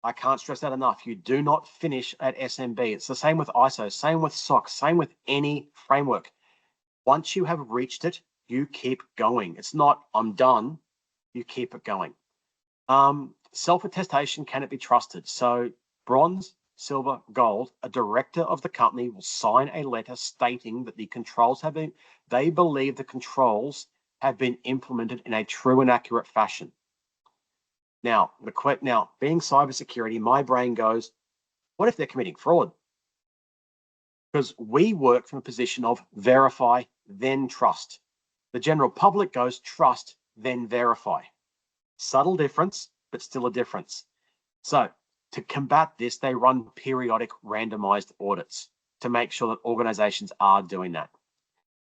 I can't stress that enough. You do not finish at SMB. It's the same with ISO, same with SOC, same with any framework. Once you have reached it, you keep going. It's not, I'm done. You keep it going. Self-attestation, can it be trusted? So bronze, silver, gold, a director of the company will sign a letter stating that the controls have been, they believe the controls have been implemented in a true and accurate fashion. Now, being cybersecurity, my brain goes, what if they're committing fraud? Because we work from a position of verify, then trust. The general public goes trust, then verify. Subtle difference, but still a difference. So to combat this, they run periodic randomized audits to make sure that organizations are doing that.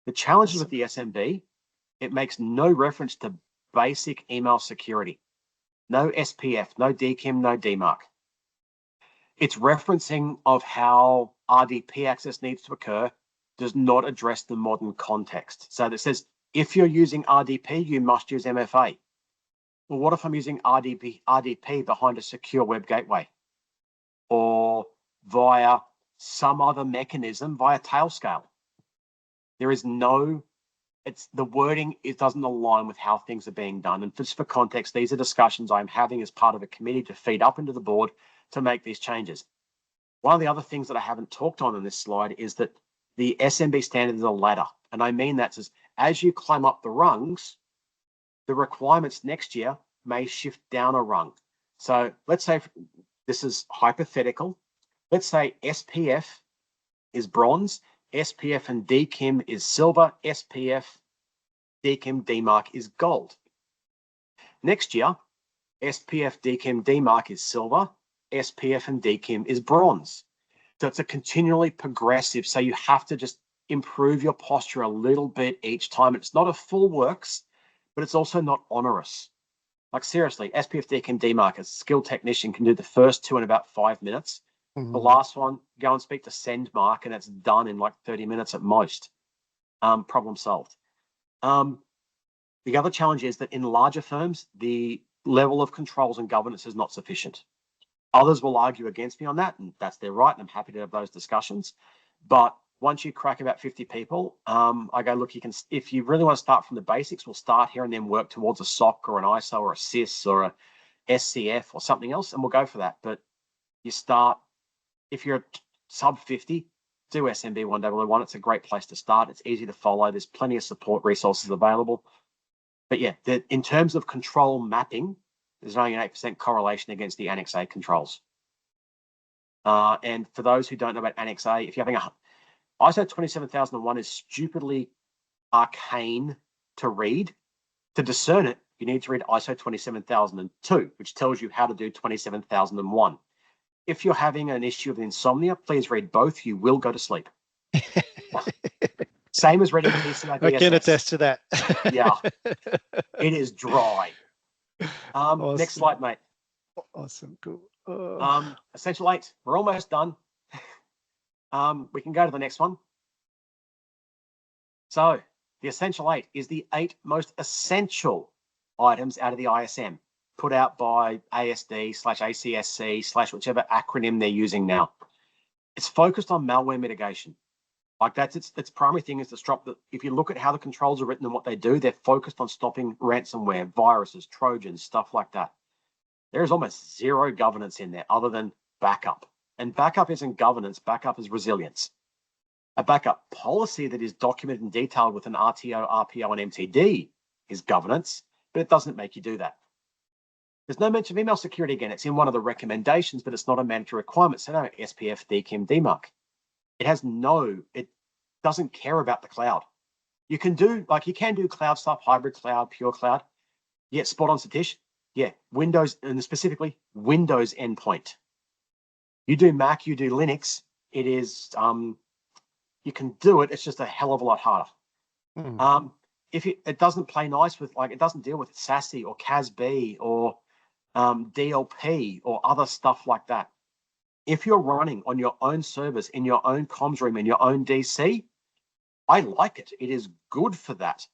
The challenges with the SMB, it makes no reference to basic email security. No SPF, no DKIM, no DMARC. Its referencing of how RDP access needs to occur does not address the modern context. So that says, if you're using RDP, you must use MFA. Well, what if I'm using RDP behind a secure web gateway or via some other mechanism via Tailscale? There is no, the wording, it doesn't align with how things are being done. And just for context, these are discussions I'm having as part of a committee to feed up into the board to make these changes. One of the other things that I haven't talked on in this slide is that the SMB standard is a ladder. And I mean that as you climb up the rungs, the requirements next year may shift down a rung. So let's say, this is hypothetical. Let's say SPF is bronze, SPF and DKIM is silver, SPF, DKIM, DMARC is gold. Next year, SPF, DKIM, DMARC is silver, SPF and DKIM is bronze. So it's a continually progressive. So you have to just improve your posture a little bit each time. It's not a full works, but it's also not onerous. Like seriously, SPF, DKIM, DMARC, a skilled technician can do the first two in about 5 minutes. The last one, go and speak to SendMark, and it's done in like 30 minutes at most. Problem solved. The other challenge is that in larger firms, the level of controls and governance is not sufficient. Others will argue against me on that, and that's their right, and I'm happy to have those discussions. But once you crack about 50 people, I go, look, you can, if you really want to start from the basics, we'll start here and then work towards a SOC or an ISO or a CIS or SCF or something else, and we'll go for that. But you start, if you're sub 50, do SMB 1001. It's a great place to start. It's easy to follow. There's plenty of support resources available. But yeah, in terms of control mapping, there's only an 8% correlation against the Annex A controls. And for those who don't know about Annex A, if you're having ISO 27001 is stupidly arcane to read. To discern it, you need to read ISO 27002, which tells you how to do 27001. If you're having an issue with insomnia, please read both. You will go to sleep. Same as reading PCI DSS. I can attest to that. Yeah, it is dry. Awesome. Next slide, mate. Awesome, cool. Essential 8, we're almost done. We can go to the next one. So the Essential 8 is the 8 most essential items out of the ISM put out by ASD/ACSC/ whichever acronym they're using now. It's focused on malware mitigation. Like that's its primary thing is to stop the, if you look at how the controls are written and what they do, they're focused on stopping ransomware, viruses, Trojans, stuff like that. There is almost zero governance in there other than backup. And backup isn't governance, backup is resilience. A backup policy that is documented and detailed with an RTO, RPO, and MTD is governance, but it doesn't make you do that. There's no mention of email security again. It's in one of the recommendations, but it's not a mandatory requirement. So no SPF, DKIM, DMARC. It doesn't care about the cloud. You can do cloud stuff, hybrid cloud, pure cloud. Yeah, spot on, Satish. Yeah, Windows, and specifically Windows endpoint. You do Mac, you do Linux, it is, you can do it, it's just a hell of a lot harder. If it doesn't play nice with, it doesn't deal with SASE or CASB or DLP or other stuff like that. If you're running on your own servers, in your own comms room, in your own DC, I like it. It is good for that.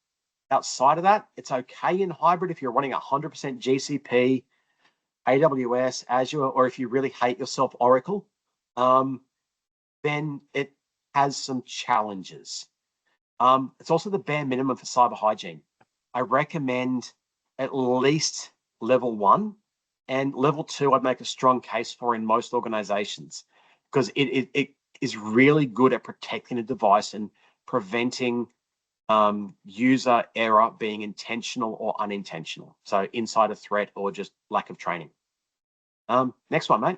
Outside of that, it's okay in hybrid if you're running 100% GCP, AWS, Azure, or if you really hate yourself, Oracle, then it has some challenges. It's also the bare minimum for cyber hygiene. I recommend at least level 1, and level 2 I'd make a strong case for in most organizations, because it is really good at protecting a device and preventing user error being intentional or unintentional. So insider threat or just lack of training. Next one, mate.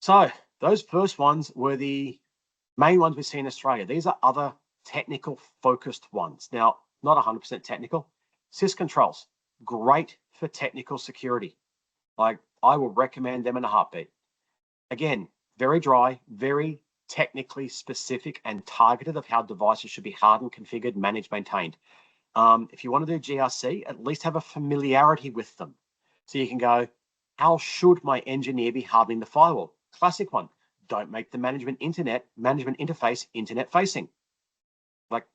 So those first ones were the main ones we see in Australia. These are other technical focused ones. Now, not 100% technical. Syscontrols, great for technical security. I will recommend them in a heartbeat. Again, very dry, very technically specific and targeted of how devices should be hardened, configured, managed, maintained. If you want to do GRC, at least have a familiarity with them. So you can go, how should my engineer be hardening the firewall? Classic one, don't make the management interface internet facing.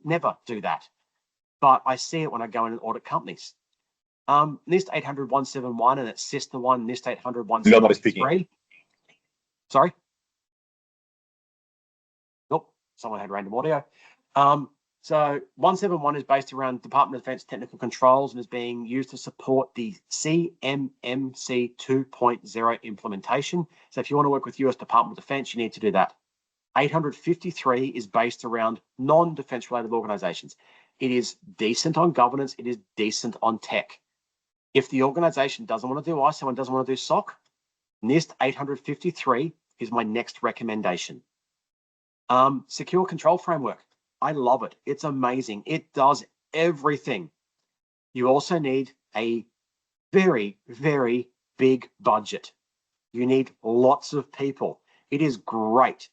Never do that. But I see it when I go in and audit companies. NIST 800-171 and its sister one, NIST 800-173. Sorry? Nope, someone had random audio. So 171 is based around Department of Defense technical controls and is being used to support the CMMC 2.0 implementation. So if you want to work with US Department of Defense, you need to do that. 853 is based around non-defense related organizations. It is decent on governance. It is decent on tech. If the organization doesn't want to do ISO and doesn't want to do SOC, NIST 853 is my next recommendation. Secure control framework. I love it. It's amazing. It does everything. You also need a very, very big budget. You need lots of people. It is great,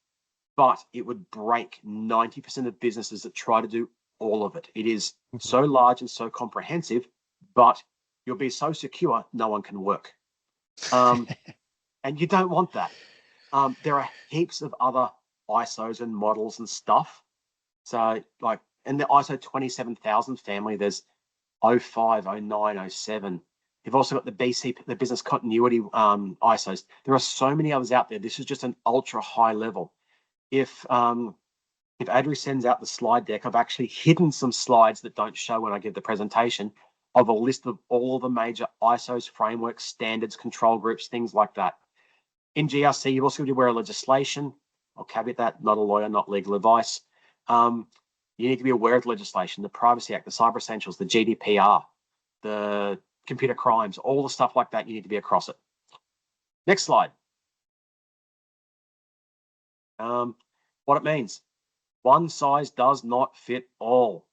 but it would break 90% of businesses that try to do all of it. It is so large and so comprehensive, but you'll be so secure, no one can work. And you don't want that. There are heaps of other ISOs and models and stuff. So in the ISO 27000 family, there's 05, 09, 07. You've also got the BC, the business continuity ISOs. There are so many others out there. This is just an ultra high level. If Adri sends out the slide deck, I've actually hidden some slides that don't show when I give the presentation. of a list of all of the major ISOs, frameworks, standards, control groups, things like that. In GRC, you've also got to be aware of legislation. I'll caveat that, not a lawyer, not legal advice. You need to be aware of legislation, the Privacy Act, the Cyber Essentials, the GDPR, the computer crimes, all the stuff like that, you need to be across it. Next slide. What it means. One size does not fit all.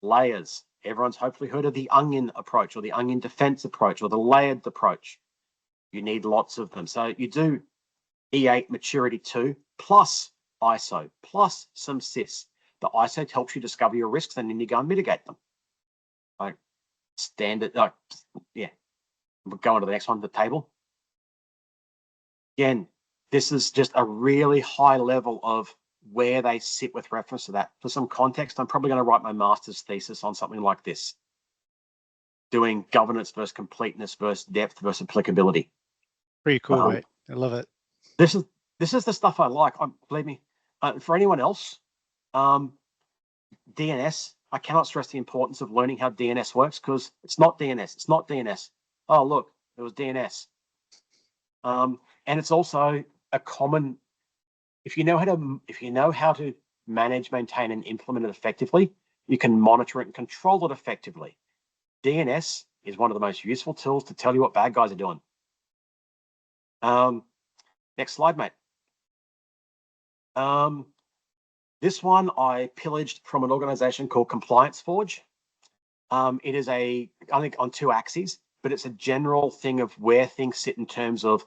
Layers. Everyone's hopefully heard of the onion approach or the onion defense approach or the layered approach. You need lots of them. So you do E8 Maturity 2 plus ISO plus some CIS. The ISO helps you discover your risks and then you go and mitigate them. Like standard, yeah. We'll go on to the next one, the table. Again, this is just a really high level of where they sit with reference to that. For some context, I'm probably going to write my master's thesis on something like this. Doing governance versus completeness versus depth versus applicability. Pretty cool, right? I love it. This is the stuff I like. Believe me, for anyone else, DNS, I cannot stress the importance of learning how DNS works because it's not DNS. It's not DNS. Oh, look, it was DNS. And it's also a common, if you know how to manage, maintain, and implement it effectively, you can monitor it and control it effectively. DNS is one of the most useful tools to tell you what bad guys are doing. Next slide, mate. This one I pillaged from an organization called Compliance Forge. It is I think on 2 axes, but it's a general thing of where things sit in terms of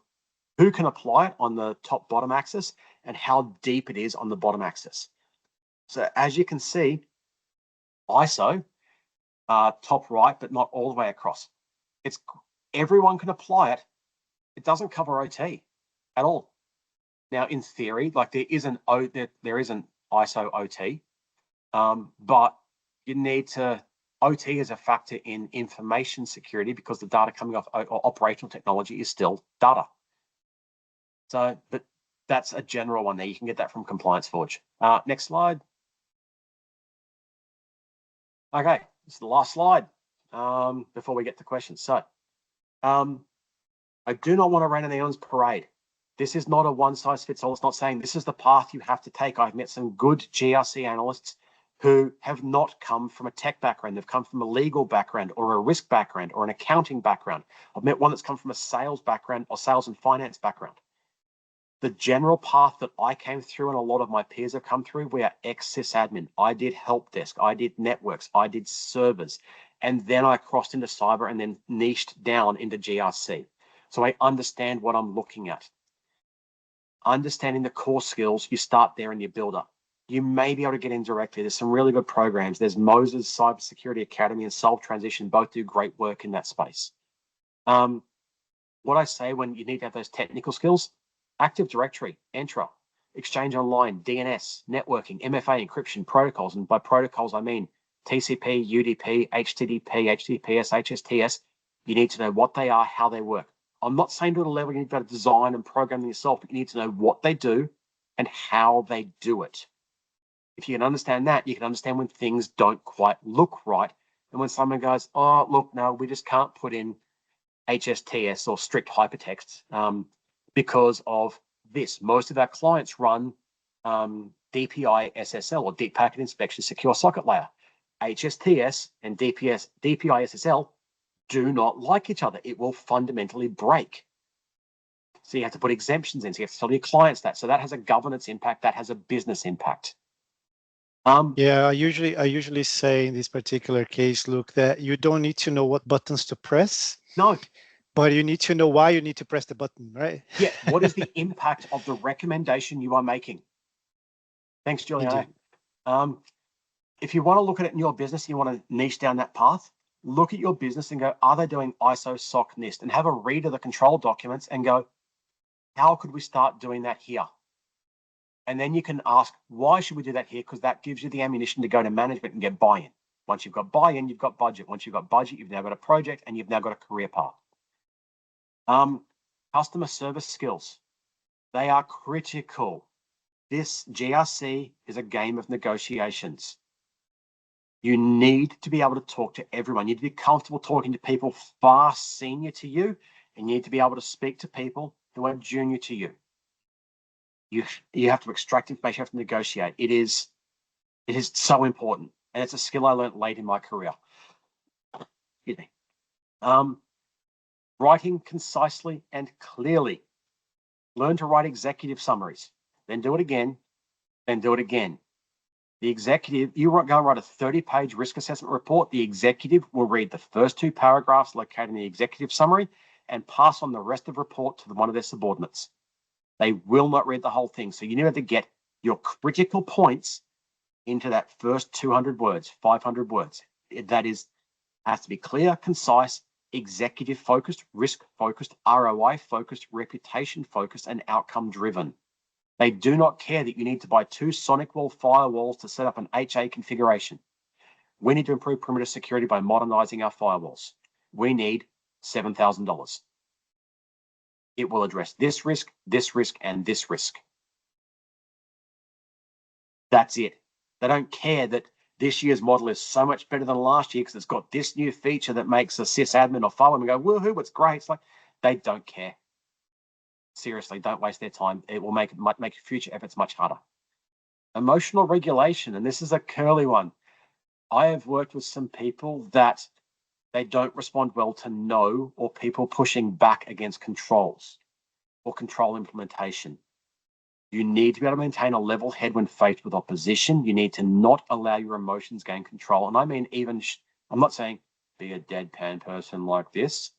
who can apply it on the top bottom axis and how deep it is on the bottom axis. So as you can see, ISO, top right, but not all the way across. Everyone can apply it. It doesn't cover OT at all. Now, in theory, like there isn't ISO OT, but you need to, OT is a factor in information security because the data coming off operational technology is still data. So, but that's a general one there. You can get that from Compliance Forge. Next slide. Okay, this is the last slide before we get to questions. So, I do not want to rain on anyone's parade. This is not a one size fits all. It's not saying this is the path you have to take. I've met some good GRC analysts who have not come from a tech background. They've come from a legal background or a risk background or an accounting background. I've met one that's come from a sales background or sales and finance background. The general path that I came through and a lot of my peers have come through, we are ex-sysadmin. I did help desk, I did networks, I did servers, and then I crossed into cyber and then niched down into GRC. So I understand what I'm looking at. Understanding the core skills, you start there and you build up. You may be able to get in directly. There's some really good programs. There's Moses Cybersecurity Academy and Solve Transition, both do great work in that space. What I say when you need to have those technical skills, Active Directory, Entra, Exchange Online, DNS, networking, MFA, encryption, protocols. And by protocols, I mean TCP, UDP, HTTP, HTTPS, HSTS. You need to know what they are, how they work. I'm not saying to a level you need to design and program them yourself, but you need to know what they do and how they do it. If you can understand that, you can understand when things don't quite look right. And when someone goes, oh, look, no, we just can't put in HSTS or strict hypertext because of this. Most of our clients run DPI SSL or Deep Packet Inspection Secure Socket Layer. HSTS and DPI SSL do not like each other. It will fundamentally break. So you have to put exemptions in. So you have to tell your clients that. So that has a governance impact. That has a business impact. Yeah, I usually say in this particular case, Luke, that you don't need to know what buttons to press. No. But you need to know why you need to press the button, right? Yeah. What is the impact of the recommendation you are making? Thanks, Juliana. If you want to look at it in your business, you want to niche down that path, look at your business and go, are they doing ISO, SOC, NIST? And have a read of the control documents and go, how could we start doing that here? And then you can ask, why should we do that here? Because that gives you the ammunition to go to management and get buy-in. Once you've got buy-in, you've got budget. Once you've got budget, you've now got a project and you've now got a career path. Customer service skills. They are critical. This GRC is a game of negotiations. You need to be able to talk to everyone. You need to be comfortable talking to people far senior to you, and you need to be able to speak to people who are junior to you. You have to extract information, you have to negotiate. It is so important, and it's a skill I learned late in my career. Excuse me. Writing concisely and clearly. Learn to write executive summaries, then do it again, then do it again. The executive, you go and write a 30-page risk assessment report. The executive will read the first 2 paragraphs located in the executive summary and pass on the rest of the report to one of their subordinates. They will not read the whole thing. So you need to get your critical points into that first 200 words, 500 words. That has to be clear, concise, executive focused, risk focused, ROI focused, reputation focused, and outcome driven. They do not care that you need to buy 2 sonic wall firewalls to set up an HA configuration. We need to improve perimeter security by modernizing our firewalls. We need $7,000. It will address this risk, and this risk. That's it. They don't care that this year's model is so much better than last year because it's got this new feature that makes a sysadmin or firewall go, woohoo, it's great. It's like, they don't care. Seriously, don't waste their time. It will make future efforts much harder. Emotional regulation, and this is a curly one. I have worked with some people that they don't respond well to no, or people pushing back against controls or control implementation. You need to be able to maintain a level head when faced with opposition. You need to not allow your emotions gain control. And I mean, even, I'm not saying be a deadpan person like this,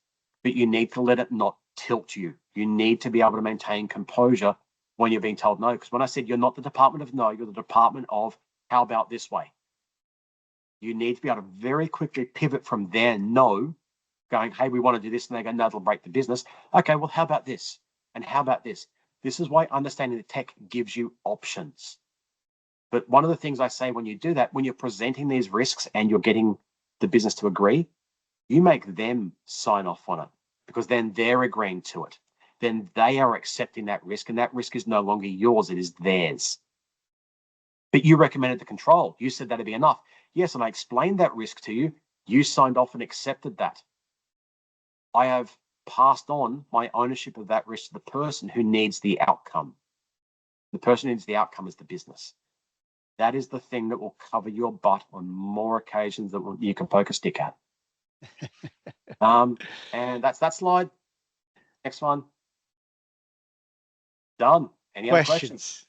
but you need to let it not tilt you. You need to be able to maintain composure when you're being told no. Because when I said you're not the department of no, you're the department of how about this way. You need to be able to very quickly pivot from their no, going, hey, we want to do this, and they go, no, it'll break the business. Okay, well, how about this? And how about this? This is why understanding the tech gives you options. But one of the things I say when you do that, when you're presenting these risks and you're getting the business to agree, you make them sign off on it, because then they're agreeing to it. Then they are accepting that risk, and that risk is no longer yours, it is theirs. But you recommended the control. You said that'd be enough. Yes, and I explained that risk to you. You signed off and accepted that. I have passed on my ownership of that risk to the person who needs the outcome. The person who needs the outcome is the business. That is the thing that will cover your butt on more occasions than you can poke a stick at. And that's that slide. Next one. Done. Any other questions?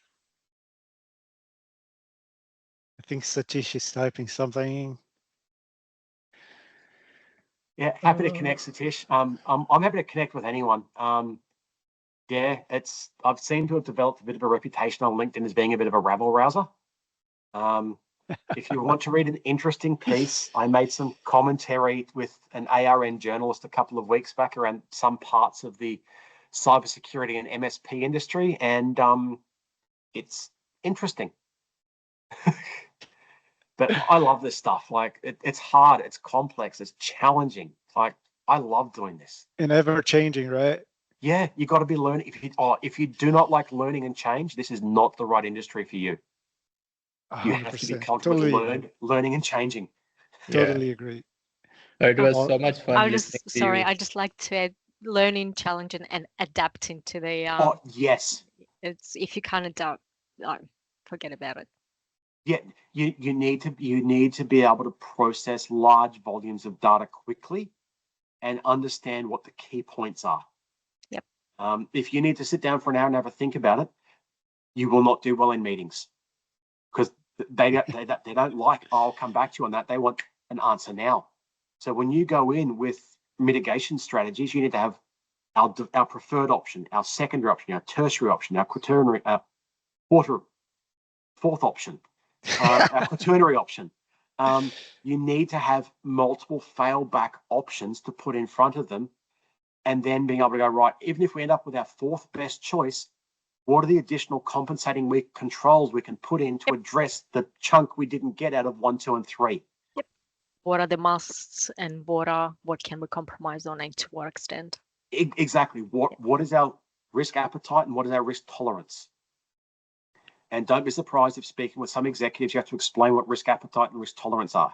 I think Satish is typing something. Yeah, happy to connect, Satish. I'm happy to connect with anyone. Yeah, I've seemed to have developed a bit of a reputation on LinkedIn as being a bit of a rabble rouser. If you want to read an interesting piece, I made some commentary with an ARN journalist a couple of weeks back around some parts of the cybersecurity and MSP industry, and it's interesting. But I love this stuff. Like it's hard, it's complex, it's challenging. Like I love doing this. And ever changing, right? Yeah, you got to be learning. If you do not like learning and change, this is not the right industry for you. 100%. You have to be comfortable with learning and changing. Totally agree. It was so much fun. I just like to add learning, challenging, and adapting to the. Oh yes. It's if you can't adapt, forget about it. Yeah, you need to be able to process large volumes of data quickly and understand what the key points are. Yep. If you need to sit down for an hour and have a think about it, you will not do well in meetings, because they don't like, I'll come back to you on that. They want an answer now. So when you go in with mitigation strategies, you need to have our preferred option, our secondary option, our tertiary option, our quaternary, fourth option. Our quaternary option. You need to have multiple failback options to put in front of them, and then being able to go, right, even if we end up with our fourth best choice, what are the additional compensating controls we can put in to address the chunk we didn't get out of 1, 2, and 3? Yep. What are the musts, and what can we compromise on, and to what extent? Exactly. What is our risk appetite and what is our risk tolerance? And don't be surprised if speaking with some executives, you have to explain what risk appetite and risk tolerance are.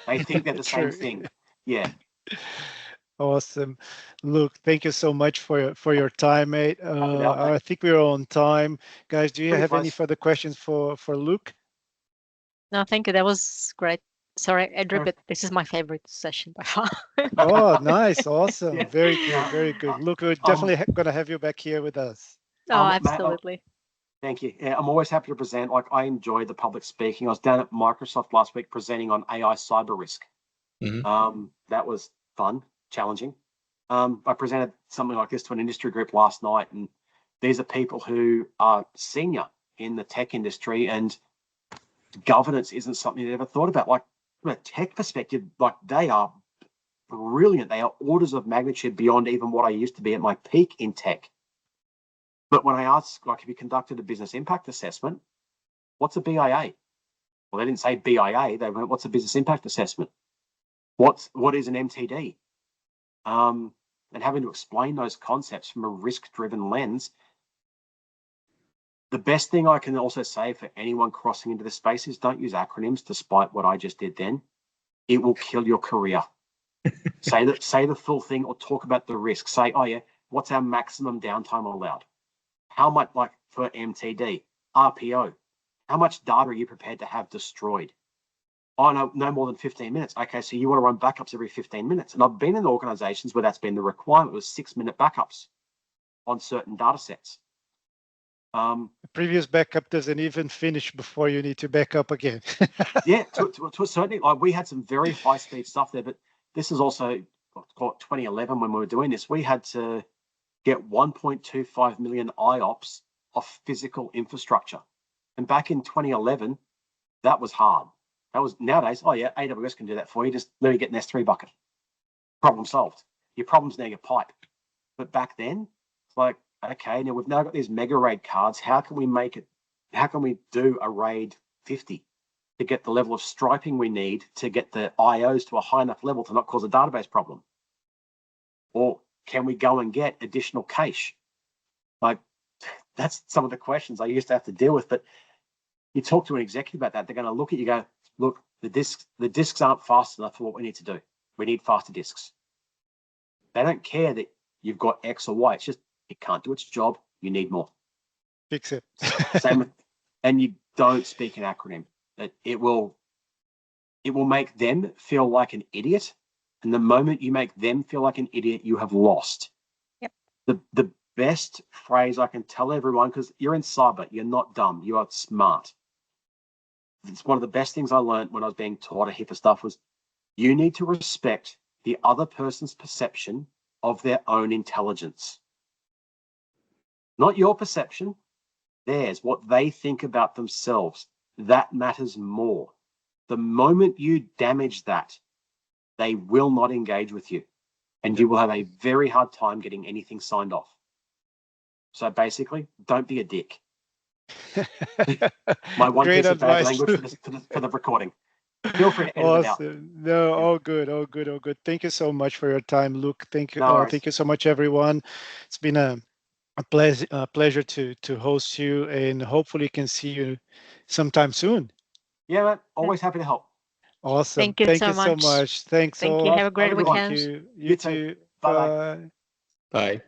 They think they're the same thing. Yeah. Awesome. Luke, thank you so much for your time, mate. I think we're on time. Guys, do you have any further questions for Luke? No, thank you. That was great. Sorry, Adri, but this is my favorite session by far. Oh, nice. Awesome. Yeah. Very good. Very good. Luke, we're definitely going to have you back here with us. Oh, absolutely. Thank you. Yeah, I'm always happy to present. Like, I enjoy the public speaking. I was down at Microsoft last week presenting on AI cyber risk. That was fun, challenging. I presented something like this to an industry group last night, and these are people who are senior in the tech industry, and governance isn't something they ever thought about. Like, from a tech perspective, like, they are brilliant. They are orders of magnitude beyond even what I used to be at my peak in tech. But when I asked, like, have you conducted a business impact assessment? What's a BIA? Well, they didn't say BIA. They went, what's a business impact assessment? What is an MTD? And having to explain those concepts from a risk-driven lens. The best thing I can also say for anyone crossing into the space is don't use acronyms, despite what I just did then. It will kill your career. Say the full thing, or talk about the risk. Say, oh yeah, what's our maximum downtime allowed? How much, like for MTD, RPO, how much data are you prepared to have destroyed? Oh, no more than 15 minutes. Okay, so you want to run backups every 15 minutes. And I've been in organizations where that's been the requirement, was 6-minute backups on certain data sets. The previous backup doesn't even finish before you need to back up again. Yeah, to a certain, like, we had some very high-speed stuff there, but this is also, call it 2011 when we were doing this. We had to get 1.25 million IOPS off physical infrastructure. And back in 2011, that was hard. That was nowadays, oh yeah, AWS can do that for you. Just let me get an S3 bucket. Problem solved. Your problem's now your pipe. But back then, it's like, okay, now we've now got these mega RAID cards. How can we make it? How can we do a RAID 50 to get the level of striping we need to get the IOs to a high enough level to not cause a database problem? Or can we go and get additional cache? Like, that's some of the questions I used to have to deal with. But you talk to an executive about that, they're going to look at you and go, look, the disks aren't fast enough for what we need to do. We need faster disks. They don't care that you've got X or Y. It's just, it can't do its job. You need more. Fix it. Same with, and you don't speak an acronym. It will make them feel like an idiot. And the moment you make them feel like an idiot, you have lost. Yep. The best phrase I can tell everyone, because you're in cyber, you're not dumb, you are smart. It's one of the best things I learned when I was being taught a heap of stuff was you need to respect the other person's perception of their own intelligence. Not your perception, theirs, what they think about themselves. That matters more. The moment you damage that, they will not engage with you, and you will have a very hard time getting anything signed off. So basically, don't be a dick. My one Great piece of bad advice. language for the recording. Feel free to edit Awesome. it out. No, all good, all good, all good. Thank you so much for your time, Luke. Thank you. Thank you so much, everyone. It's been a pleasure to host you, and hopefully can see you sometime soon. Yeah, man. Always happy to help. Awesome. Thank you so much. Thanks Thank all. you. Have a great everyone. weekend. You too. Bye. Bye. Bye.